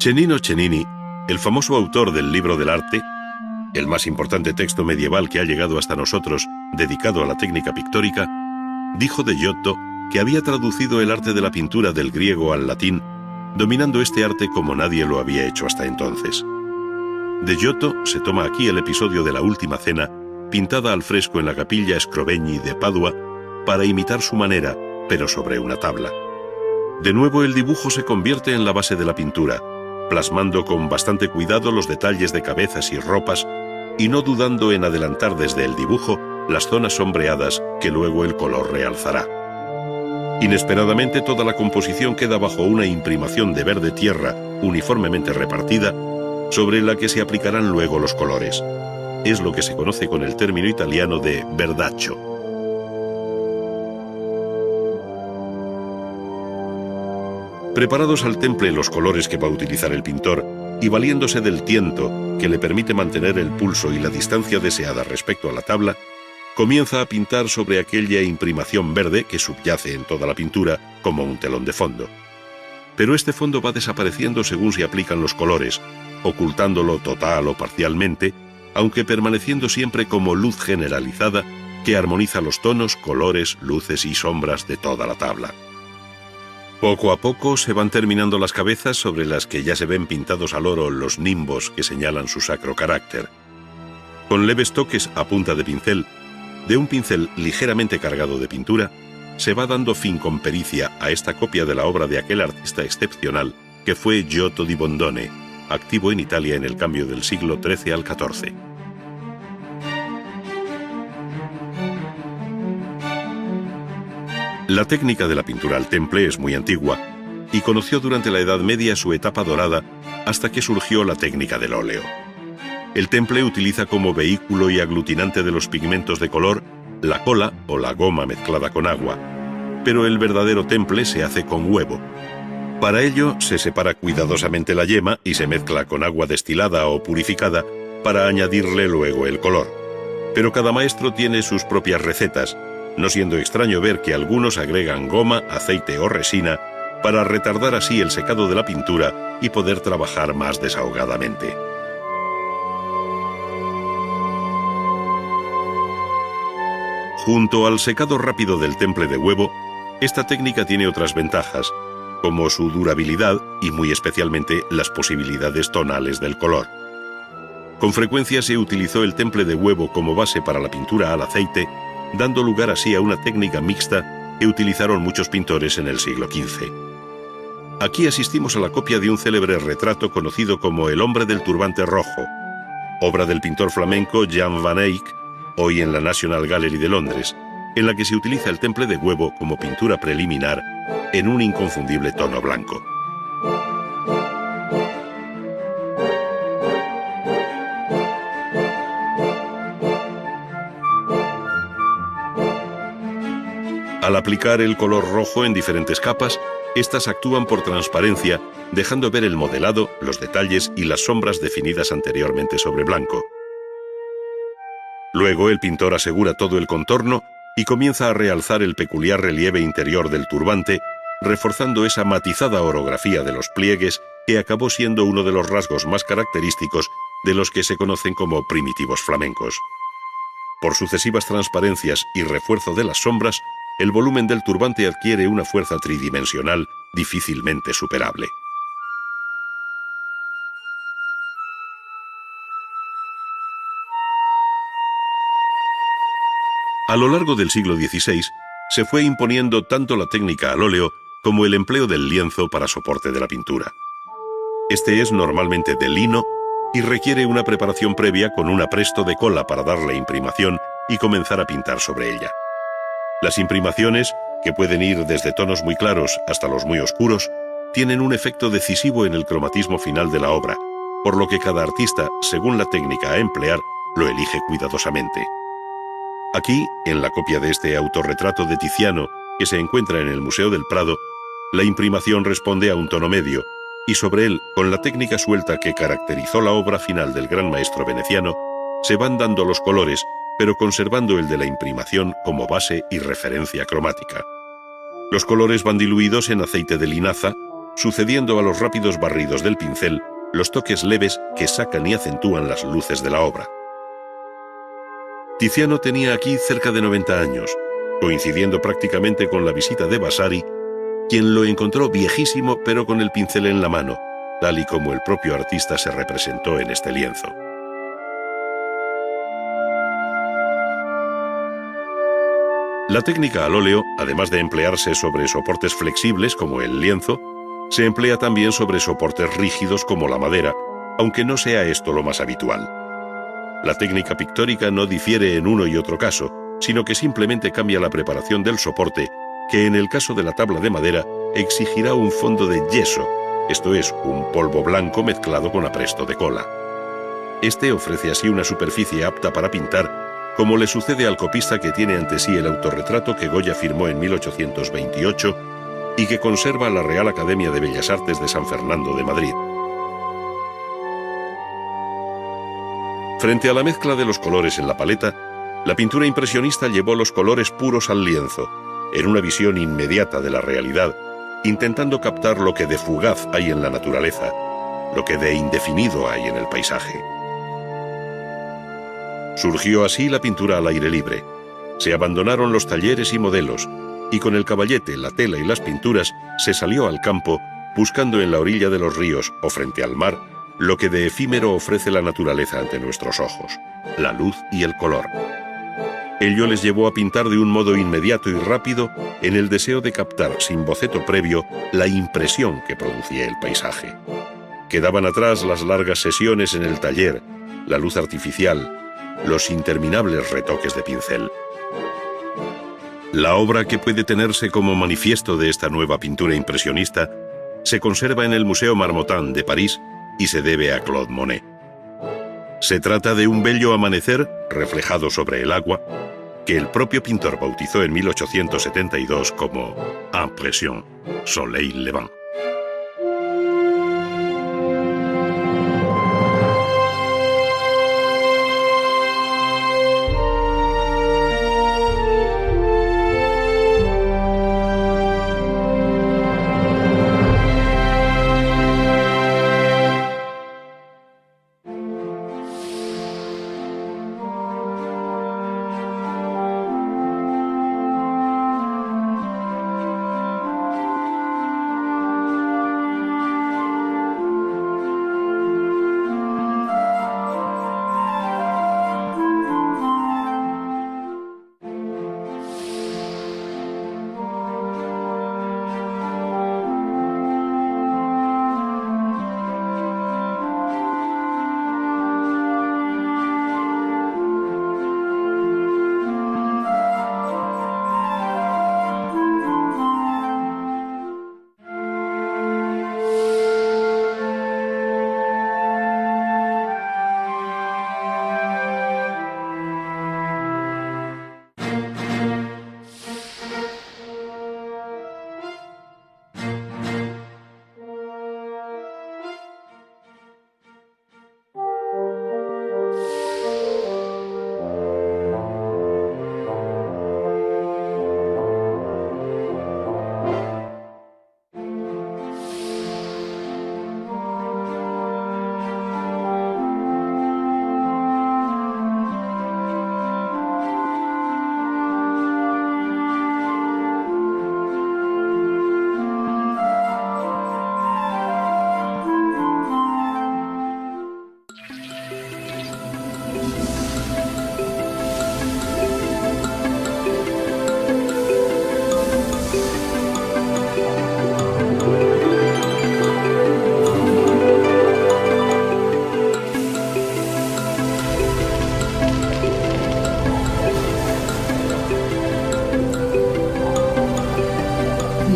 Cennino Cennini, el famoso autor del Libro del Arte, el más importante texto medieval que ha llegado hasta nosotros dedicado a la técnica pictórica, dijo de Giotto que había traducido el arte de la pintura del griego al latín, dominando este arte como nadie lo había hecho hasta entonces. De Giotto se toma aquí el episodio de la Última Cena, pintada al fresco en la capilla Scrovegni de Padua, para imitar su manera, pero sobre una tabla. De nuevo el dibujo se convierte en la base de la pintura, plasmando con bastante cuidado los detalles de cabezas y ropas, y no dudando en adelantar desde el dibujo las zonas sombreadas que luego el color realzará. Inesperadamente toda la composición queda bajo una imprimación de verde tierra uniformemente repartida, sobre la que se aplicarán luego los colores. Es lo que se conoce con el término italiano de verdaccio. Preparados al temple los colores que va a utilizar el pintor y valiéndose del tiento que le permite mantener el pulso y la distancia deseada respecto a la tabla, comienza a pintar sobre aquella imprimación verde que subyace en toda la pintura como un telón de fondo. Pero este fondo va desapareciendo según se aplican los colores, ocultándolo total o parcialmente, aunque permaneciendo siempre como luz generalizada que armoniza los tonos, colores, luces y sombras de toda la tabla. Poco a poco se van terminando las cabezas sobre las que ya se ven pintados al oro los nimbos que señalan su sacro carácter. Con leves toques a punta de pincel, de un pincel ligeramente cargado de pintura, se va dando fin con pericia a esta copia de la obra de aquel artista excepcional que fue Giotto di Bondone, activo en Italia en el cambio del siglo XIII al XIV. La técnica de la pintura al temple es muy antigua y conoció durante la Edad Media su etapa dorada hasta que surgió la técnica del óleo. El temple utiliza como vehículo y aglutinante de los pigmentos de color la cola o la goma mezclada con agua, pero el verdadero temple se hace con huevo. Para ello se separa cuidadosamente la yema y se mezcla con agua destilada o purificada para añadirle luego el color. Pero cada maestro tiene sus propias recetas, no siendo extraño ver que algunos agregan goma, aceite o resina para retardar así el secado de la pintura y poder trabajar más desahogadamente. Junto al secado rápido del temple de huevo, esta técnica tiene otras ventajas, como su durabilidad y muy especialmente las posibilidades tonales del color. Con frecuencia se utilizó el temple de huevo como base para la pintura al aceite, dando lugar así a una técnica mixta que utilizaron muchos pintores en el siglo XV. Aquí asistimos a la copia de un célebre retrato conocido como El hombre del turbante rojo, obra del pintor flamenco Jan van Eyck, hoy en la National Gallery de Londres, en la que se utiliza el temple de huevo como pintura preliminar en un inconfundible tono blanco. Al aplicar el color rojo en diferentes capas, estas actúan por transparencia, dejando ver el modelado, los detalles y las sombras definidas anteriormente sobre blanco. Luego el pintor asegura todo el contorno y comienza a realzar el peculiar relieve interior del turbante, reforzando esa matizada orografía de los pliegues que acabó siendo uno de los rasgos más característicos de los que se conocen como primitivos flamencos. Por sucesivas transparencias y refuerzo de las sombras, el volumen del turbante adquiere una fuerza tridimensional difícilmente superable. A lo largo del siglo XVI, se fue imponiendo tanto la técnica al óleo como el empleo del lienzo para soporte de la pintura. Este es normalmente de lino y requiere una preparación previa con un apresto de cola para darle imprimación y comenzar a pintar sobre ella. Las imprimaciones, que pueden ir desde tonos muy claros hasta los muy oscuros, tienen un efecto decisivo en el cromatismo final de la obra, por lo que cada artista, según la técnica a emplear, lo elige cuidadosamente. Aquí, en la copia de este autorretrato de Tiziano, que se encuentra en el Museo del Prado, la imprimación responde a un tono medio, y sobre él, con la técnica suelta que caracterizó la obra final del gran maestro veneciano, se van dando los colores, pero conservando el de la imprimación como base y referencia cromática. Los colores van diluidos en aceite de linaza, sucediendo a los rápidos barridos del pincel los toques leves que sacan y acentúan las luces de la obra. Tiziano tenía aquí cerca de 90 años, coincidiendo prácticamente con la visita de Vasari, quien lo encontró viejísimo pero con el pincel en la mano, tal y como el propio artista se representó en este lienzo. La técnica al óleo, además de emplearse sobre soportes flexibles como el lienzo, se emplea también sobre soportes rígidos como la madera, aunque no sea esto lo más habitual. La técnica pictórica no difiere en uno y otro caso, sino que simplemente cambia la preparación del soporte, que en el caso de la tabla de madera exigirá un fondo de yeso, esto es, un polvo blanco mezclado con apresto de cola. Este ofrece así una superficie apta para pintar, como le sucede al copista que tiene ante sí el autorretrato que Goya firmó en 1828 y que conserva la Real Academia de Bellas Artes de San Fernando de Madrid. Frente a la mezcla de los colores en la paleta, La pintura impresionista llevó los colores puros al lienzo, en una visión inmediata de la realidad, intentando captar lo que de fugaz hay en la naturaleza, lo que de indefinido hay en el paisaje. Surgió así la pintura al aire libre. Se abandonaron los talleres y modelos, y con el caballete, la tela y las pinturas se salió al campo buscando en la orilla de los ríos o frente al mar lo que de efímero ofrece la naturaleza ante nuestros ojos, la luz y el color. Ello les llevó a pintar de un modo inmediato y rápido en el deseo de captar, sin boceto previo, la impresión que producía el paisaje. Quedaban atrás las largas sesiones en el taller, la luz artificial, los interminables retoques de pincel. La obra que puede tenerse como manifiesto de esta nueva pintura impresionista se conserva en el Museo Marmottan de París y se debe a Claude Monet. Se trata de un bello amanecer reflejado sobre el agua que el propio pintor bautizó en 1872 como Impression, Soleil Levant.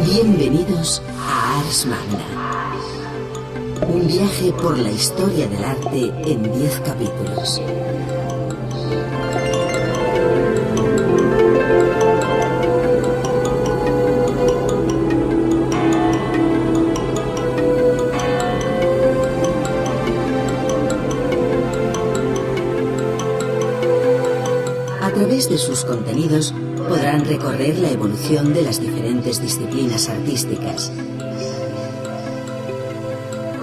Bienvenidos a Ars Magna, un viaje por la historia del arte en 10 capítulos. A través de sus contenidos podrán recorrer la evolución de las diferentes disciplinas artísticas,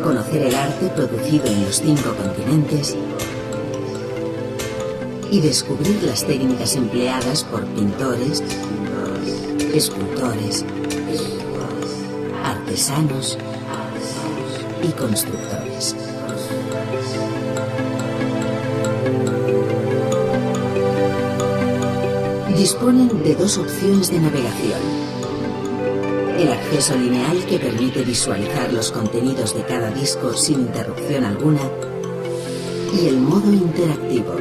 conocer el arte producido en los 5 continentes y descubrir las técnicas empleadas por pintores, escultores, artesanos y constructores. Disponen de 2 opciones de navegación: el acceso lineal, que permite visualizar los contenidos de cada disco sin interrupción alguna, y el modo interactivo,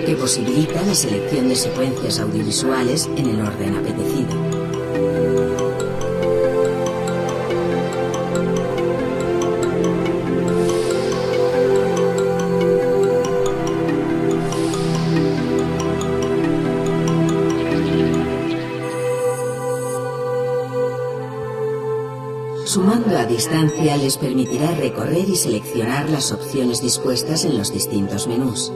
que posibilita la selección de secuencias audiovisuales en el orden apetecido. Sumando a distancia les permitirá recorrer y seleccionar las opciones dispuestas en los distintos menús.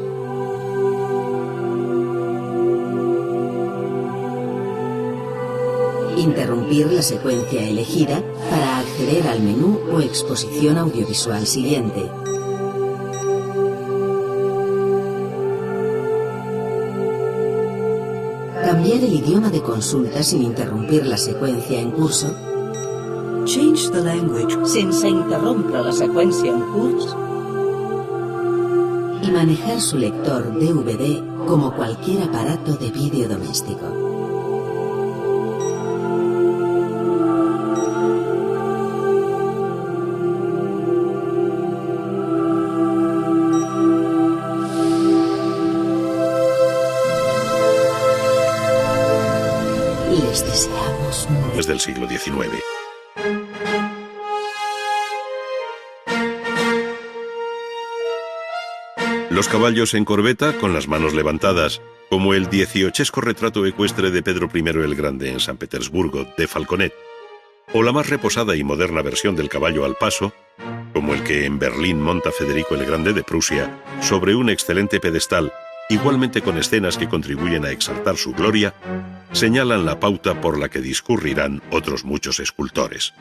Interrumpir la secuencia elegida para acceder al menú o exposición audiovisual siguiente. Cambiar el idioma de consulta sin interrumpir la seqüència en curso. Change the language sense interrompre la seqüència en curs. Y manejar su lector DVD como cualquier aparato de vídeo doméstico. Les deseamos Desde el siglo XIX. Los caballos en corbeta con las manos levantadas, como el 18esco retrato ecuestre de Pedro I el Grande en San Petersburgo de Falconet, o la más reposada y moderna versión del caballo al paso, como el que en Berlín monta Federico el Grande de Prusia sobre un excelente pedestal, igualmente con escenas que contribuyen a exaltar su gloria, señalan la pauta por la que discurrirán otros muchos escultores.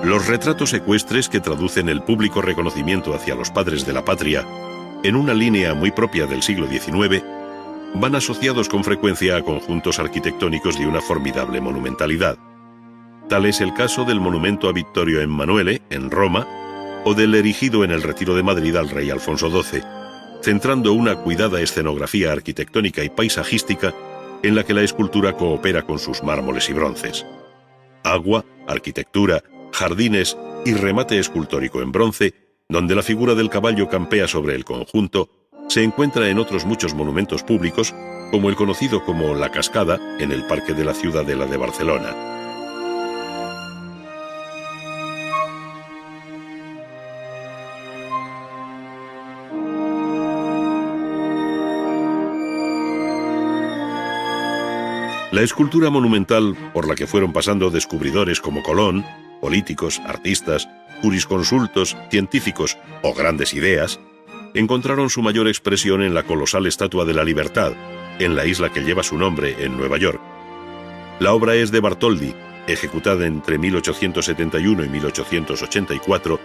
Los retratos ecuestres que traducen el público reconocimiento hacia los padres de la patria, en una línea muy propia del siglo XIX, van asociados con frecuencia a conjuntos arquitectónicos de una formidable monumentalidad. Tal es el caso del monumento a Vittorio Emanuele, en Roma, o del erigido en el Retiro de Madrid al rey Alfonso XII, centrando una cuidada escenografía arquitectónica y paisajística en la que la escultura coopera con sus mármoles y bronces. Agua, arquitectura, jardines y remate escultórico en bronce, donde la figura del caballo campea sobre el conjunto, se encuentra en otros muchos monumentos públicos, como el conocido como La Cascada, en el Parque de la Ciudadela de Barcelona. La escultura monumental por la que fueron pasando descubridores como Colón, políticos, artistas, jurisconsultos, científicos o grandes ideas, encontraron su mayor expresión en la colosal Estatua de la Libertad, en la isla que lleva su nombre, en Nueva York. La obra es de Bartoldi, ejecutada entre 1871 y 1884,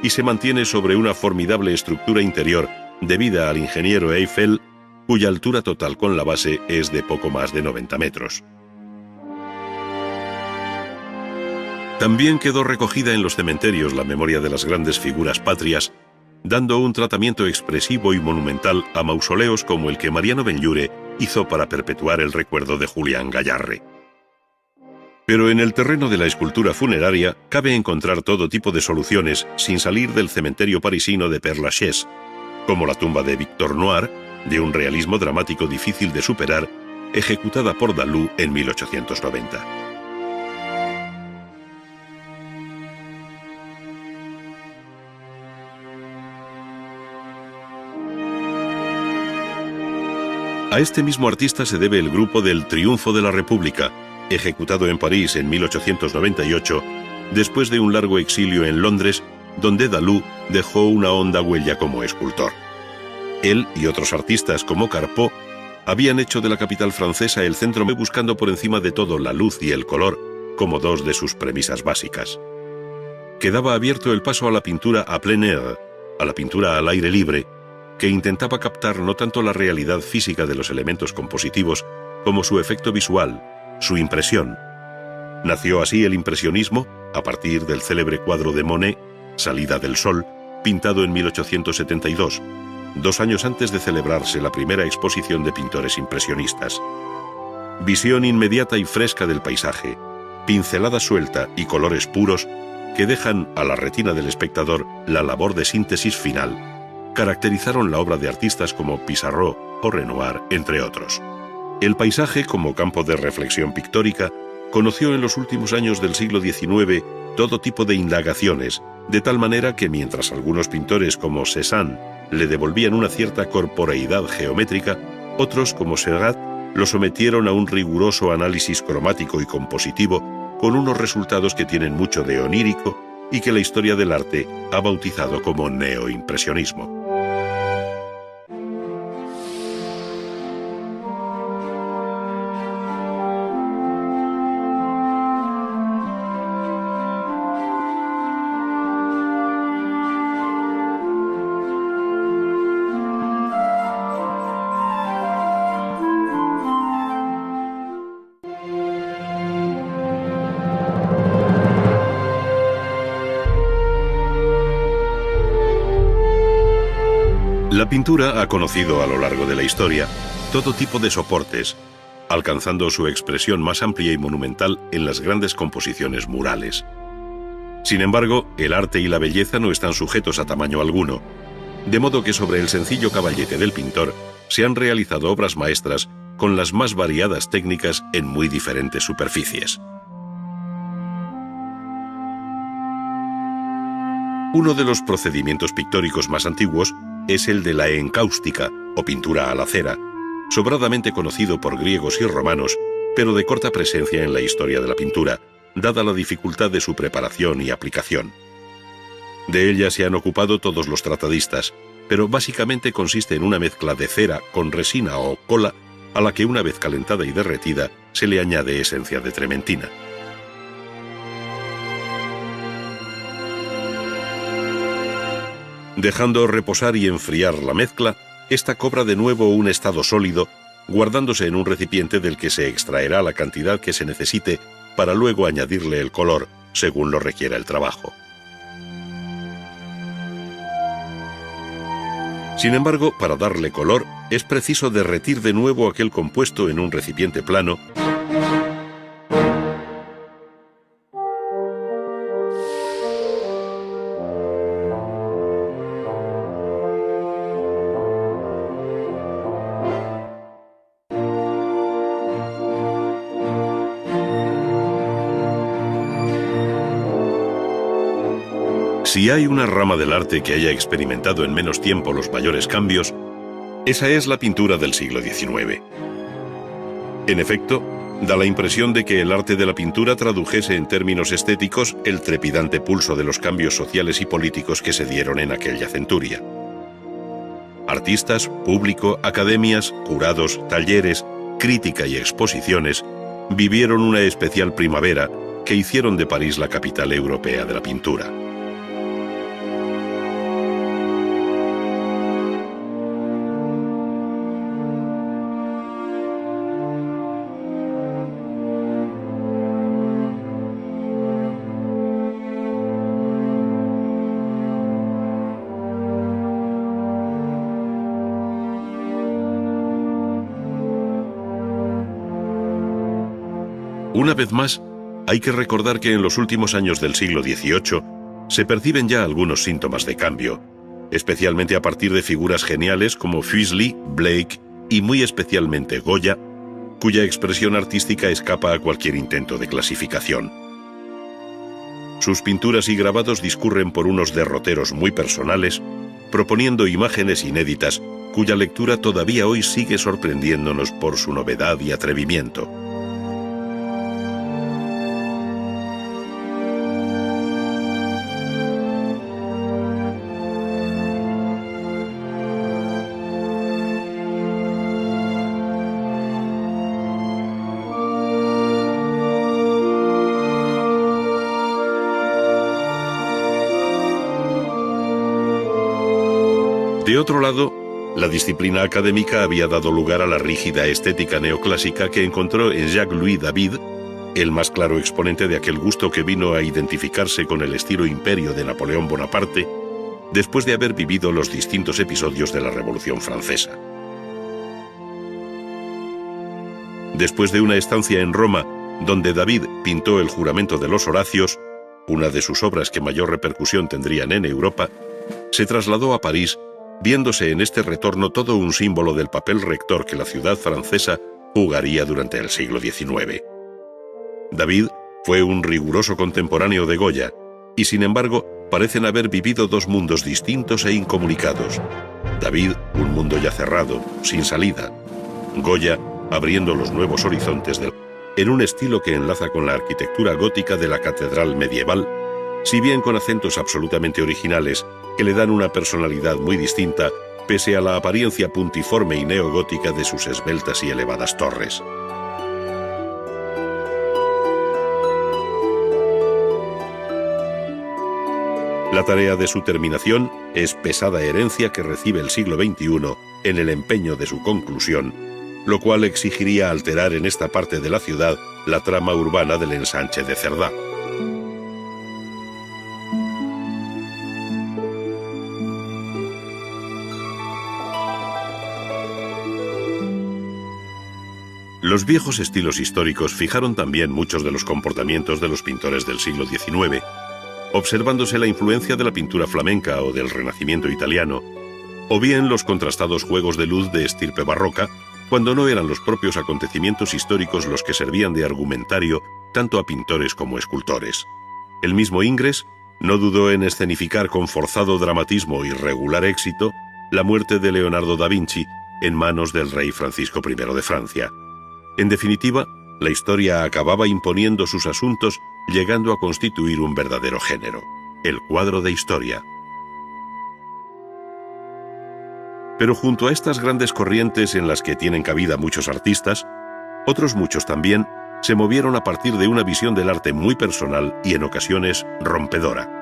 y se mantiene sobre una formidable estructura interior debida al ingeniero Eiffel, cuya altura total con la base es de poco más de 90 metros. También quedó recogida en los cementerios la memoria de las grandes figuras patrias, dando un tratamiento expresivo y monumental a mausoleos como el que Mariano Benlliure hizo para perpetuar el recuerdo de Julián Gayarre. Pero en el terreno de la escultura funeraria cabe encontrar todo tipo de soluciones sin salir del cementerio parisino de Père Lachaise, como la tumba de Victor Noir, de un realismo dramático difícil de superar, ejecutada por Dalú en 1890. A este mismo artista se debe el grupo del Triunfo de la República, ejecutado en París en 1898, después de un largo exilio en Londres, donde Dalú dejó una honda huella como escultor. Él y otros artistas como Carpeaux habían hecho de la capital francesa el centro, buscando por encima de todo la luz y el color como dos de sus premisas básicas. Quedaba abierto el paso a la pintura à plein air, a la pintura al aire libre, que intentaba captar no tanto la realidad física de los elementos compositivos como su efecto visual, su impresión. Nació así el impresionismo a partir del célebre cuadro de Monet, Salida del Sol, pintado en 1872, 2 años antes de celebrarse la primera exposición de pintores impresionistas. Visión inmediata y fresca del paisaje, pincelada suelta y colores puros que dejan a la retina del espectador la labor de síntesis final, caracterizaron la obra de artistas como Pissarro o Renoir, entre otros. El paisaje, como campo de reflexión pictórica, conoció en los últimos años del siglo XIX todo tipo de indagaciones, de tal manera que mientras algunos pintores como Cézanne le devolvían una cierta corporeidad geométrica, otros como Seurat lo sometieron a un riguroso análisis cromático y compositivo, con unos resultados que tienen mucho de onírico y que la historia del arte ha bautizado como neoimpresionismo. La pintura ha conocido a lo largo de la historia todo tipo de soportes, alcanzando su expresión más amplia y monumental en las grandes composiciones murales. Sin embargo, el arte y la belleza no están sujetos a tamaño alguno, de modo que sobre el sencillo caballete del pintor se han realizado obras maestras con las más variadas técnicas en muy diferentes superficies. Uno de los procedimientos pictóricos más antiguos es el de la encáustica, o pintura a la cera, sobradamente conocido por griegos y romanos, pero de corta presencia en la historia de la pintura, dada la dificultad de su preparación y aplicación. De ella se han ocupado todos los tratadistas, pero básicamente consiste en una mezcla de cera con resina o cola, a la que una vez calentada y derretida se le añade esencia de trementina. Dejando reposar y enfriar la mezcla, esta cobra de nuevo un estado sólido, guardándose en un recipiente del que se extraerá la cantidad que se necesite para luego añadirle el color, según lo requiera el trabajo. Sin embargo, para darle color, es preciso derretir de nuevo aquel compuesto en un recipiente plano, Si hay una rama del arte que haya experimentado en menos tiempo los mayores cambios, esa es la pintura del siglo XIX. En efecto, da la impresión de que el arte de la pintura tradujese en términos estéticos el trepidante pulso de los cambios sociales y políticos que se dieron en aquella centuria. Artistas, público, academias, jurados, talleres, crítica y exposiciones vivieron una especial primavera que hicieron de París la capital europea de la pintura. Una vez más, hay que recordar que en los últimos años del siglo XVIII se perciben ya algunos síntomas de cambio, especialmente a partir de figuras geniales como Fuseli, Blake y muy especialmente Goya, cuya expresión artística escapa a cualquier intento de clasificación. Sus pinturas y grabados discurren por unos derroteros muy personales, proponiendo imágenes inéditas cuya lectura todavía hoy sigue sorprendiéndonos por su novedad y atrevimiento. De otro lado, la disciplina académica había dado lugar a la rígida estética neoclásica que encontró en Jacques-Louis David, el más claro exponente de aquel gusto que vino a identificarse con el estilo imperio de Napoleón Bonaparte, después de haber vivido los distintos episodios de la Revolución Francesa. Después de una estancia en Roma, donde David pintó el Juramento de los Horacios, una de sus obras que mayor repercusión tendrían en Europa, se trasladó a París, viéndose en este retorno todo un símbolo del papel rector que la ciudad francesa jugaría durante el siglo XIX. David fue un riguroso contemporáneo de Goya, y sin embargo parecen haber vivido dos mundos distintos e incomunicados. David, un mundo ya cerrado, sin salida. Goya, abriendo los nuevos horizontes en un estilo que enlaza con la arquitectura gótica de la catedral medieval, si bien con acentos absolutamente originales que le dan una personalidad muy distinta pese a la apariencia puntiforme y neogótica de sus esbeltas y elevadas torres. La tarea de su terminación es pesada herencia que recibe el siglo XXI en el empeño de su conclusión, lo cual exigiría alterar en esta parte de la ciudad la trama urbana del ensanche de Cerdá. Los viejos estilos históricos fijaron también muchos de los comportamientos de los pintores del siglo XIX, observándose la influencia de la pintura flamenca o del Renacimiento italiano, o bien los contrastados juegos de luz de estirpe barroca, cuando no eran los propios acontecimientos históricos los que servían de argumentario tanto a pintores como escultores. El mismo Ingres no dudó en escenificar con forzado dramatismo y regular éxito la muerte de Leonardo da Vinci en manos del rey Francisco I de Francia. En definitiva, la historia acababa imponiendo sus asuntos, llegando a constituir un verdadero género, el cuadro de historia. Pero junto a estas grandes corrientes en las que tienen cabida muchos artistas, otros muchos también se movieron a partir de una visión del arte muy personal y en ocasiones rompedora.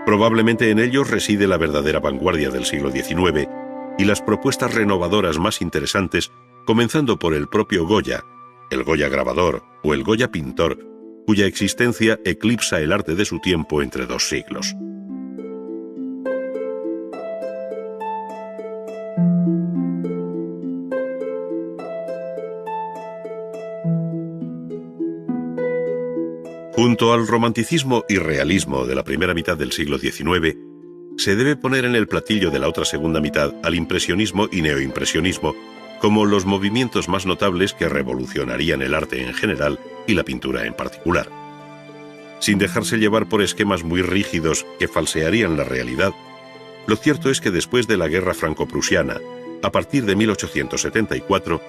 Probablemente en ellos reside la verdadera vanguardia del siglo XIX y las propuestas renovadoras más interesantes, comenzando por el propio Goya, el Goya grabador o el Goya pintor, cuya existencia eclipsa el arte de su tiempo entre dos siglos. Junto al romanticismo y realismo de la primera mitad del siglo XIX, se debe poner en el platillo de la otra segunda mitad al impresionismo y neoimpresionismo como los movimientos más notables que revolucionarían el arte en general y la pintura en particular. Sin dejarse llevar por esquemas muy rígidos que falsearían la realidad, lo cierto es que después de la Guerra Franco-Prusiana, a partir de 1874,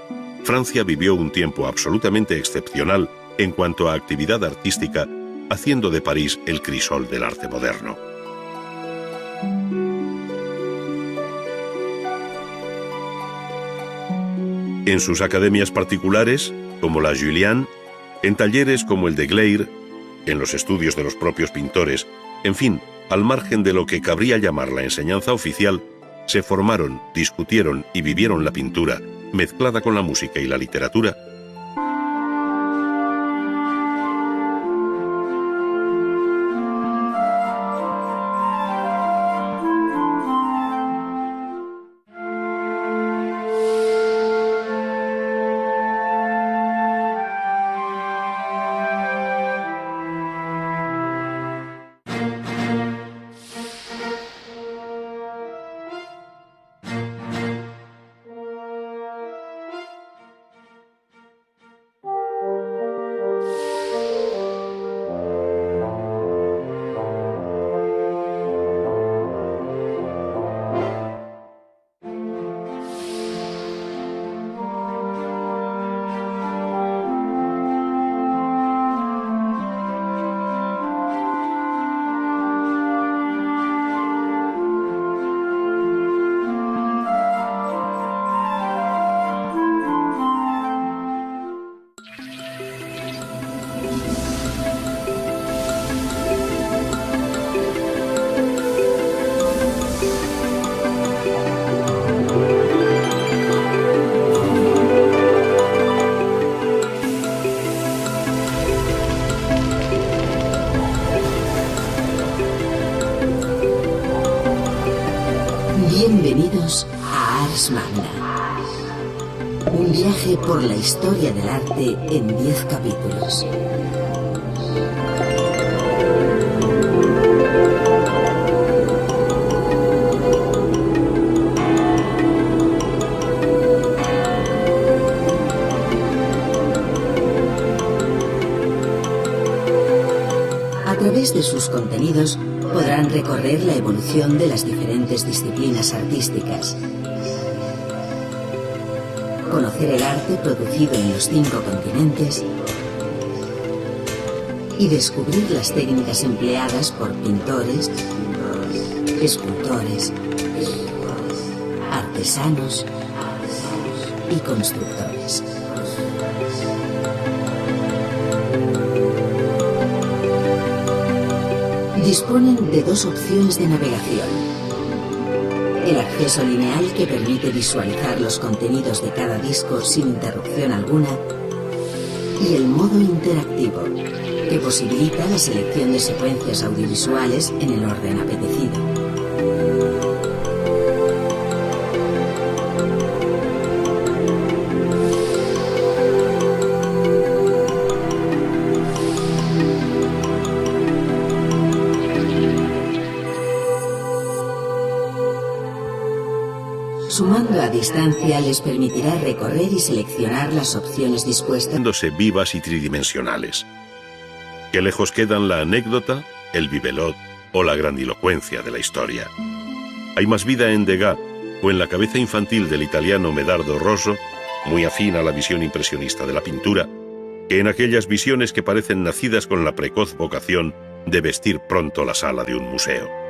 Francia vivió un tiempo absolutamente excepcional en cuanto a actividad artística, haciendo de París el crisol del arte moderno. En sus academias particulares, como la Julian, en talleres como el de Gleyre, en los estudios de los propios pintores, en fin, al margen de lo que cabría llamar la enseñanza oficial, se formaron, discutieron y vivieron la pintura, mezclada con la música y la literatura, Bienvenidos a Ars Magna, un viaje por la historia del arte en 10 capítulos. A través de sus contenidos podrán recorrer la evolución de las diferentes disciplinas artísticas, conocer el arte producido en los 5 continentes y descubrir las técnicas empleadas por pintores, escultores, artesanos y constructores. Disponen de 2 opciones de navegación: el acceso lineal, que permite visualizar los contenidos de cada disco sin interrupción alguna, y el modo interactivo, que posibilita la selección de secuencias audiovisuales en el orden apetecido. distancia les permitirá recorrer y seleccionar las opciones dispuestas, haciéndose vivas y tridimensionales. Que lejos quedan la anécdota, el bibelot o la grandilocuencia de la historia. Hay más vida en Degas o en la cabeza infantil del italiano Medardo Rosso, muy afín a la visión impresionista de la pintura, que en aquellas visiones que parecen nacidas con la precoz vocación de vestir pronto la sala de un museo.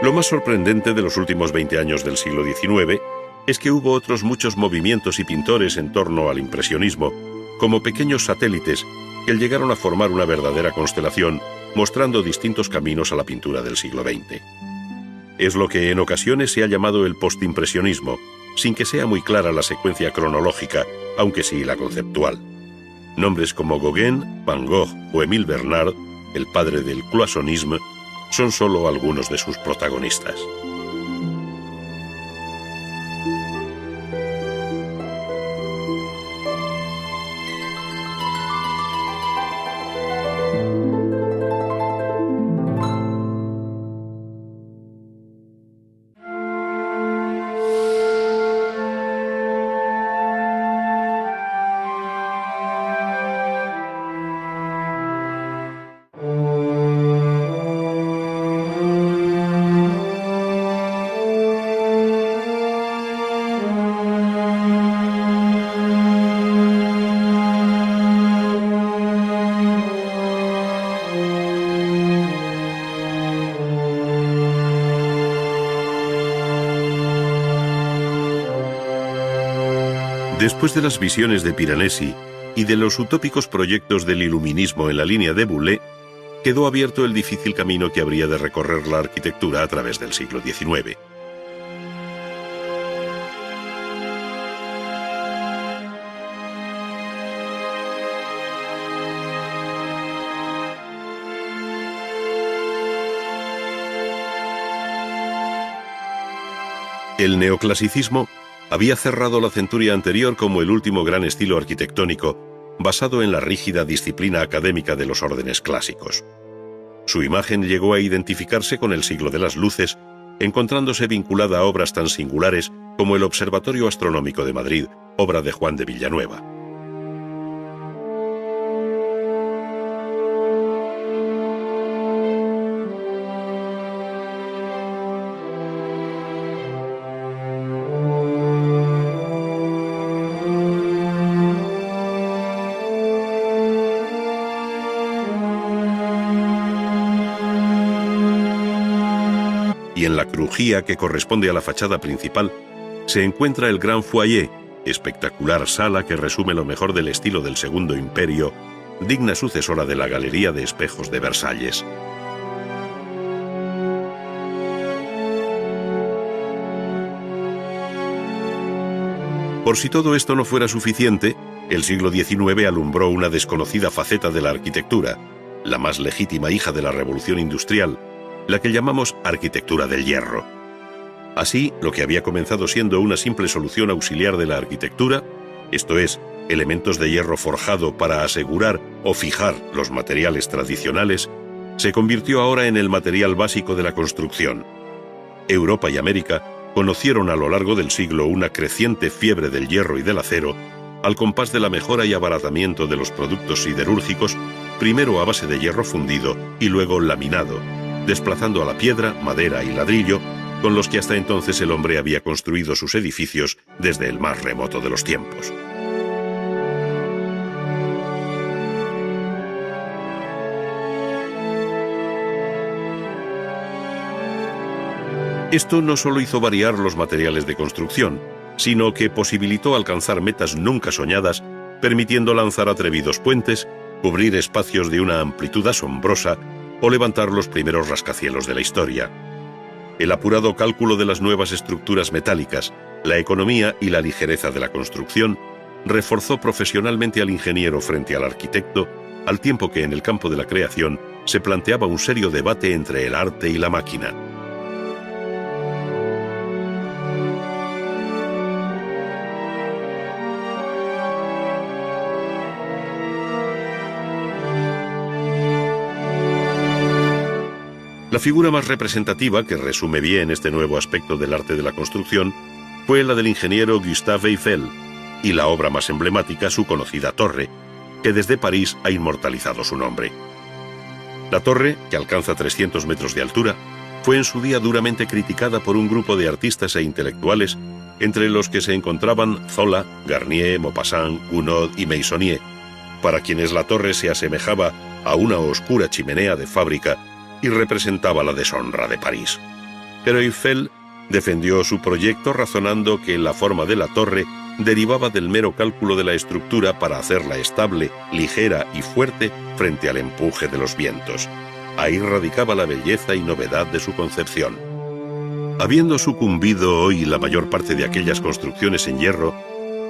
Lo más sorprendente de los últimos 20 años del siglo XIX es que hubo otros muchos movimientos y pintores en torno al impresionismo, como pequeños satélites que llegaron a formar una verdadera constelación, mostrando distintos caminos a la pintura del siglo XX. Es lo que en ocasiones se ha llamado el postimpresionismo, sin que sea muy clara la secuencia cronológica, aunque sí la conceptual. Nombres como Gauguin, Van Gogh o Émile Bernard, el padre del cloisonnisme, son solo algunos de sus protagonistas. Después de las visiones de Piranesi y de los utópicos proyectos del iluminismo en la línea de Boulez, quedó abierto el difícil camino que habría de recorrer la arquitectura a través del siglo XIX. El neoclasicismo había cerrado la centuria anterior como el último gran estilo arquitectónico, basado en la rígida disciplina académica de los órdenes clásicos. Su imagen llegó a identificarse con el siglo de las luces, encontrándose vinculada a obras tan singulares como el Observatorio Astronómico de Madrid, obra de Juan de Villanueva. Y en la crujía que corresponde a la fachada principal se encuentra el Gran Foyer, espectacular sala que resume lo mejor del estilo del Segundo Imperio, digna sucesora de la Galería de Espejos de Versalles. Por si todo esto no fuera suficiente, el siglo XIX alumbró una desconocida faceta de la arquitectura, la más legítima hija de la Revolución Industrial, la que llamamos arquitectura del hierro. Así, lo que había comenzado siendo una simple solución auxiliar de la arquitectura, esto es, elementos de hierro forjado para asegurar o fijar los materiales tradicionales, se convirtió ahora en el material básico de la construcción. Europa y América conocieron a lo largo del siglo una creciente fiebre del hierro y del acero, al compás de la mejora y abaratamiento de los productos siderúrgicos, primero a base de hierro fundido y luego laminado, desplazando a la piedra, madera y ladrillo, con los que hasta entonces el hombre había construido sus edificios desde el más remoto de los tiempos. Esto no solo hizo variar los materiales de construcción, sino que posibilitó alcanzar metas nunca soñadas, permitiendo lanzar atrevidos puentes, cubrir espacios de una amplitud asombrosa o levantar los primeros rascacielos de la historia. El apurado cálculo de las nuevas estructuras metálicas, la economía y la ligereza de la construcción reforzó profesionalmente al ingeniero frente al arquitecto, al tiempo que en el campo de la creación se planteaba un serio debate entre el arte y la máquina. La figura más representativa, que resume bien este nuevo aspecto del arte de la construcción, fue la del ingeniero Gustave Eiffel, y la obra más emblemática, su conocida torre, que desde París ha inmortalizado su nombre. La torre, que alcanza 300 metros de altura, fue en su día duramente criticada por un grupo de artistas e intelectuales, entre los que se encontraban Zola, Garnier, Maupassant, Gounod y Meissonier, para quienes la torre se asemejaba a una oscura chimenea de fábrica y representaba la deshonra de París. Pero Eiffel defendió su proyecto razonando que la forma de la torre derivaba del mero cálculo de la estructura para hacerla estable, ligera y fuerte frente al empuje de los vientos. Ahí radicaba la belleza y novedad de su concepción. Habiendo sucumbido hoy la mayor parte de aquellas construcciones en hierro,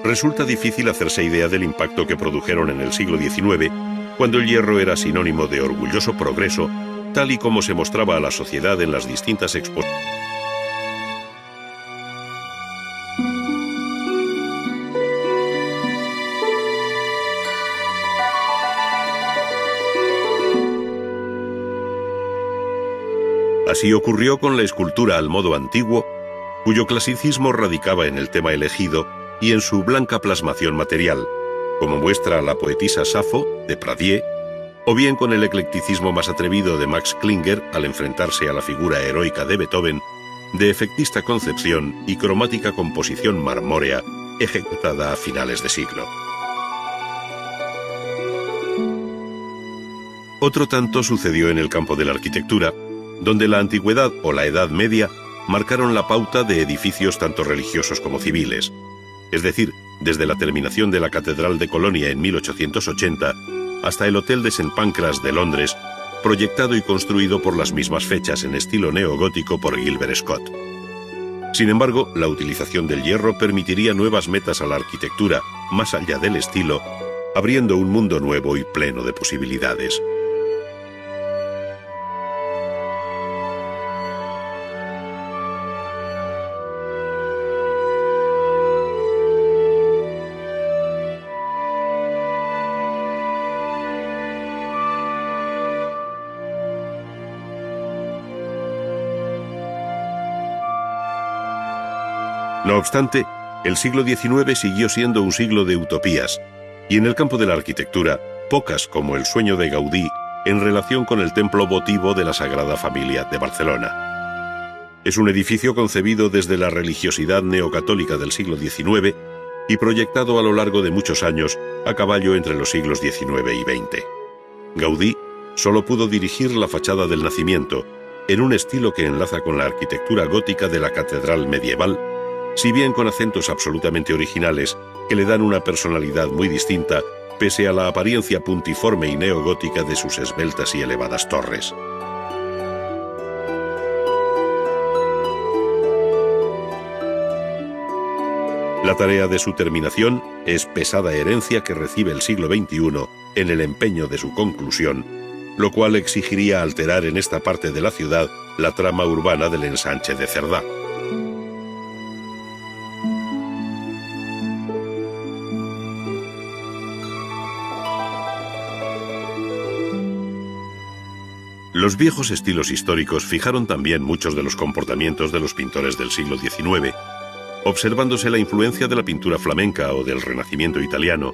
resulta difícil hacerse idea del impacto que produjeron en el siglo XIX, cuando el hierro era sinónimo de orgulloso progreso, tal y como se mostraba a la sociedad en las distintas exposiciones. Así ocurrió con la escultura al modo antiguo, cuyo clasicismo radicaba en el tema elegido y en su blanca plasmación material, como muestra la poetisa Safo, de Pradier, o bien con el eclecticismo más atrevido de Max Klinger al enfrentarse a la figura heroica de Beethoven, de efectista concepción y cromática composición marmórea ejecutada a finales de siglo. Otro tanto sucedió en el campo de la arquitectura, donde la antigüedad o la Edad Media marcaron la pauta de edificios tanto religiosos como civiles, es decir, desde la terminación de la Catedral de Colonia en 1880 hasta el Hotel de St. Pancras de Londres, proyectado y construido por las mismas fechas en estilo neogótico por Gilbert Scott. Sin embargo, la utilización del hierro permitiría nuevas metas a la arquitectura, más allá del estilo, abriendo un mundo nuevo y pleno de posibilidades. No obstante, el siglo XIX siguió siendo un siglo de utopías, y en el campo de la arquitectura, pocas como el sueño de Gaudí en relación con el templo votivo de la Sagrada Familia de Barcelona. Es un edificio concebido desde la religiosidad neocatólica del siglo XIX y proyectado a lo largo de muchos años a caballo entre los siglos XIX y XX. Gaudí solo pudo dirigir la fachada del Nacimiento, en un estilo que enlaza con la arquitectura gótica de la catedral medieval, si bien con acentos absolutamente originales que le dan una personalidad muy distinta pese a la apariencia puntiforme y neogótica de sus esbeltas y elevadas torres. La tarea de su terminación es pesada herencia que recibe el siglo XXI en el empeño de su conclusión, lo cual exigiría alterar en esta parte de la ciudad la trama urbana del ensanche de Cerdá. Los viejos estilos históricos fijaron también muchos de los comportamientos de los pintores del siglo XIX, observándose la influencia de la pintura flamenca o del Renacimiento italiano,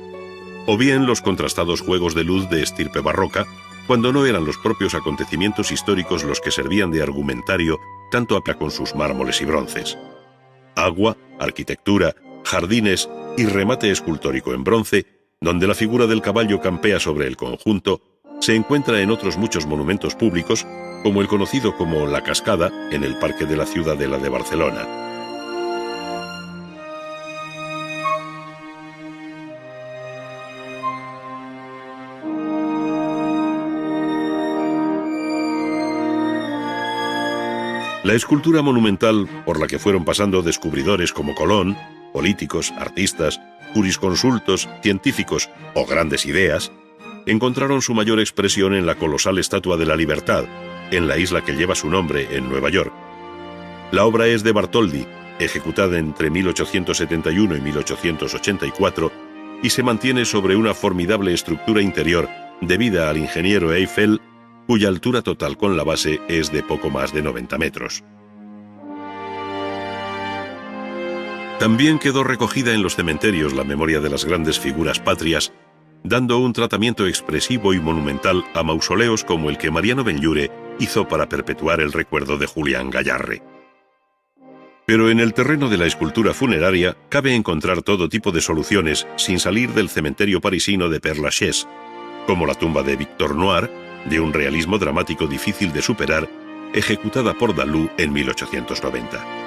o bien los contrastados juegos de luz de estirpe barroca, cuando no eran los propios acontecimientos históricos los que servían de argumentario tanto acá con sus mármoles y bronces. Agua, arquitectura, jardines y remate escultórico en bronce, donde la figura del caballo campea sobre el conjunto, se encuentra en otros muchos monumentos públicos, como el conocido como La Cascada, en el Parque de la Ciudadela de Barcelona. La escultura monumental por la que fueron pasando descubridores como Colón, políticos, artistas, jurisconsultos, científicos o grandes ideas, encontraron su mayor expresión en la colosal Estatua de la Libertad, en la isla que lleva su nombre, en Nueva York. La obra es de Bartholdi, ejecutada entre 1871 y 1884, y se mantiene sobre una formidable estructura interior debida al ingeniero Eiffel, cuya altura total con la base es de poco más de 90 metros. También quedó recogida en los cementerios la memoria de las grandes figuras patrias, dando un tratamiento expresivo y monumental a mausoleos como el que Mariano Benlliure hizo para perpetuar el recuerdo de Julián Gayarre. Pero en el terreno de la escultura funeraria cabe encontrar todo tipo de soluciones sin salir del cementerio parisino de Père Lachaise, como la tumba de Victor Noir, de un realismo dramático difícil de superar, ejecutada por Dalú en 1890.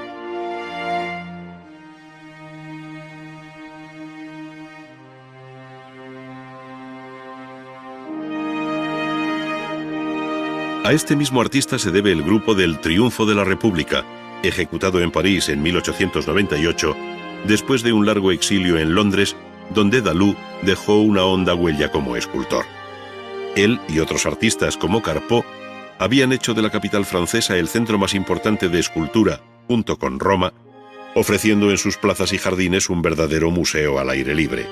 A este mismo artista se debe el grupo del Triunfo de la República, ejecutado en París en 1898, después de un largo exilio en Londres, donde Dalú dejó una honda huella como escultor. Él y otros artistas como Carpeaux habían hecho de la capital francesa el centro más importante de escultura, junto con Roma, ofreciendo en sus plazas y jardines un verdadero museo al aire libre.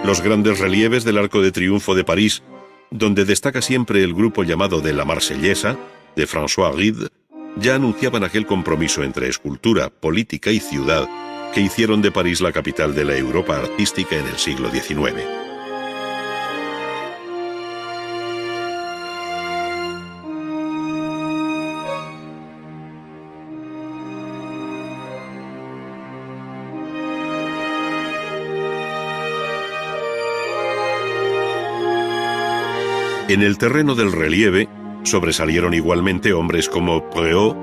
Los grandes relieves del Arco de Triunfo de París, donde destaca siempre el grupo llamado de la Marsellesa, de François Ride, ya anunciaban aquel compromiso entre escultura, política y ciudad que hicieron de París la capital de la Europa artística en el siglo XIX. En el terreno del relieve sobresalieron igualmente hombres como Préault,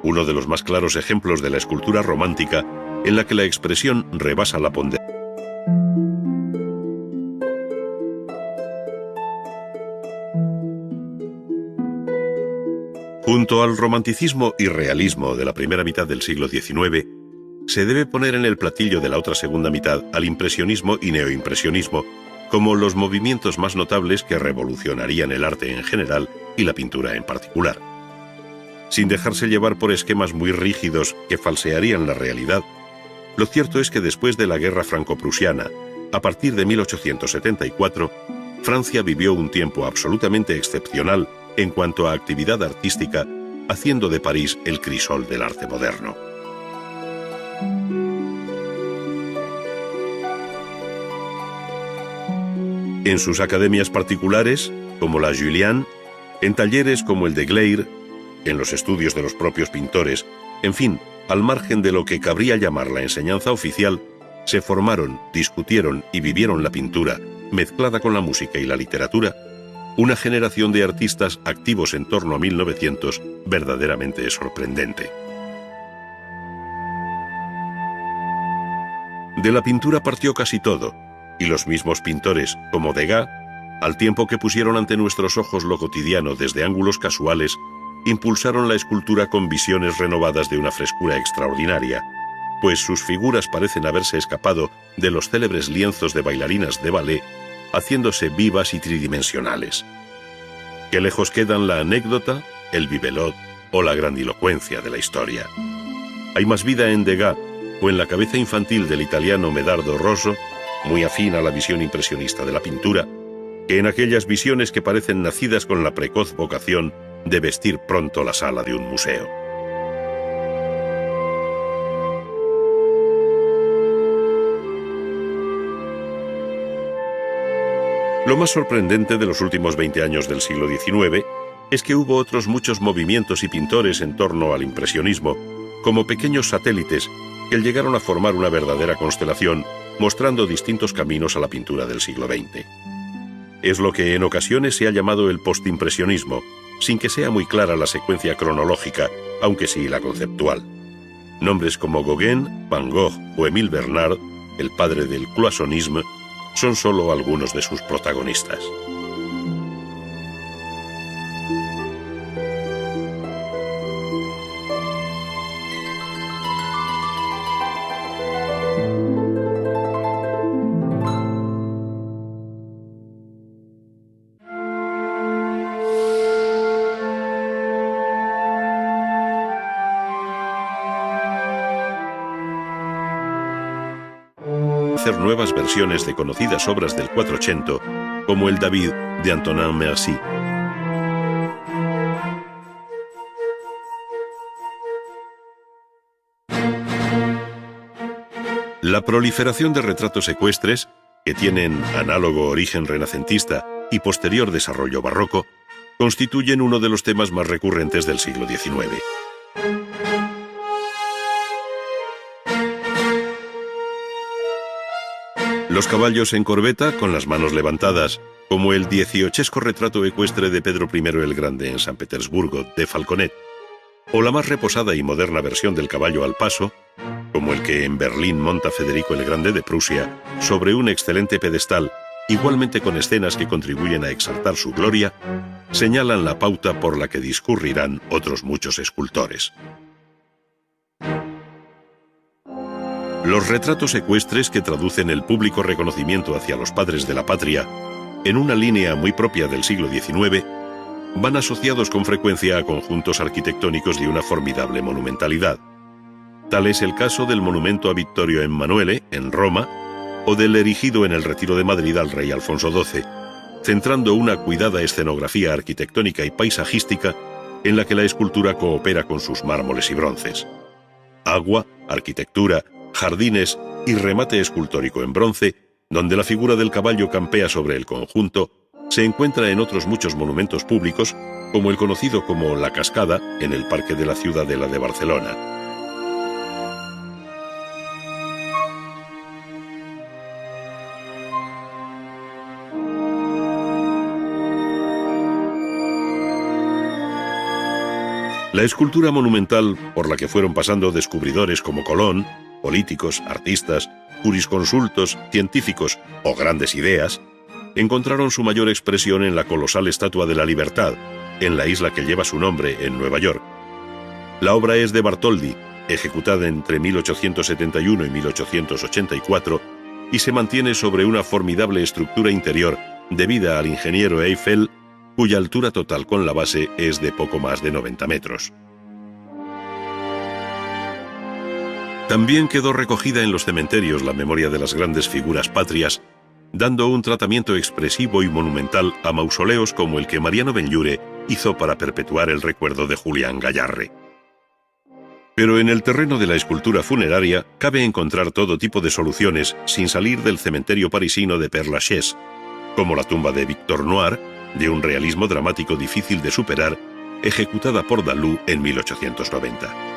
uno de los más claros ejemplos de la escultura romántica en la que la expresión rebasa la ponderación. Junto al romanticismo y realismo de la primera mitad del siglo XIX, se debe poner en el platillo de la otra segunda mitad al impresionismo y neoimpresionismo, como los movimientos más notables que revolucionarían el arte en general y la pintura en particular. Sin dejarse llevar por esquemas muy rígidos que falsearían la realidad, lo cierto es que después de la Guerra Franco-Prusiana, a partir de 1874, Francia vivió un tiempo absolutamente excepcional en cuanto a actividad artística, haciendo de París el crisol del arte moderno. En sus academias particulares, como la Julian, en talleres como el de Gleyre, en los estudios de los propios pintores, en fin, al margen de lo que cabría llamar la enseñanza oficial, se formaron, discutieron y vivieron la pintura, mezclada con la música y la literatura, una generación de artistas activos en torno a 1900 verdaderamente sorprendente. De la pintura partió casi todo, y los mismos pintores, como Degas, al tiempo que pusieron ante nuestros ojos lo cotidiano desde ángulos casuales, impulsaron la escultura con visiones renovadas de una frescura extraordinaria, pues sus figuras parecen haberse escapado de los célebres lienzos de bailarinas de ballet, haciéndose vivas y tridimensionales. Que lejos quedan la anécdota, el bibelot o la grandilocuencia de la historia. Hay más vida en Degas o en la cabeza infantil del italiano Medardo Rosso, muy afín a la visión impresionista de la pintura, que en aquellas visiones que parecen nacidas con la precoz vocación de vestir pronto la sala de un museo. Lo más sorprendente de los últimos 20 años del siglo XIX es que hubo otros muchos movimientos y pintores en torno al impresionismo, como pequeños satélites que llegaron a formar una verdadera constelación, mostrando distintos caminos a la pintura del siglo XX. Es lo que en ocasiones se ha llamado el postimpresionismo, sin que sea muy clara la secuencia cronológica, aunque sí la conceptual. Nombres como Gauguin, Van Gogh o Émile Bernard, el padre del cloisonnisme, son solo algunos de sus protagonistas. hacer nuevas versiones de conocidas obras del Quattrocento, como el David de Antonin Merci. La proliferación de retratos ecuestres, que tienen análogo origen renacentista y posterior desarrollo barroco, constituyen uno de los temas más recurrentes del siglo XIX. Los caballos en corbeta, con las manos levantadas, como el 18esco retrato ecuestre de Pedro I el Grande en San Petersburgo, de Falconet, o la más reposada y moderna versión del caballo al paso, como el que en Berlín monta Federico el Grande de Prusia, sobre un excelente pedestal, igualmente con escenas que contribuyen a exaltar su gloria, señalan la pauta por la que discurrirán otros muchos escultores. Los retratos ecuestres que traducen el público reconocimiento hacia los padres de la patria, en una línea muy propia del siglo XIX, van asociados con frecuencia a conjuntos arquitectónicos de una formidable monumentalidad. Tal es el caso del monumento a Vittorio Emanuele, en Roma, o del erigido en el Retiro de Madrid al rey Alfonso XII, centrando una cuidada escenografía arquitectónica y paisajística en la que la escultura coopera con sus mármoles y bronces. Agua, arquitectura, jardines y remate escultórico en bronce, donde la figura del caballo campea sobre el conjunto, se encuentra en otros muchos monumentos públicos, como el conocido como La Cascada, en el Parque de la Ciudadela de Barcelona. La escultura monumental, por la que fueron pasando descubridores como Colón, políticos, artistas, jurisconsultos, científicos o grandes ideas, encontraron su mayor expresión en la colosal Estatua de la Libertad, en la isla que lleva su nombre, en Nueva York. La obra es de Bartoldi, ejecutada entre 1871 y 1884, y se mantiene sobre una formidable estructura interior debida al ingeniero Eiffel, cuya altura total con la base es de poco más de 90 metros. También quedó recogida en los cementerios la memoria de las grandes figuras patrias, dando un tratamiento expresivo y monumental a mausoleos como el que Mariano Benlliure hizo para perpetuar el recuerdo de Julián Gayarre. Pero en el terreno de la escultura funeraria cabe encontrar todo tipo de soluciones sin salir del cementerio parisino de Père Lachaise, como la tumba de Victor Noir, de un realismo dramático difícil de superar, ejecutada por Dalú en 1890.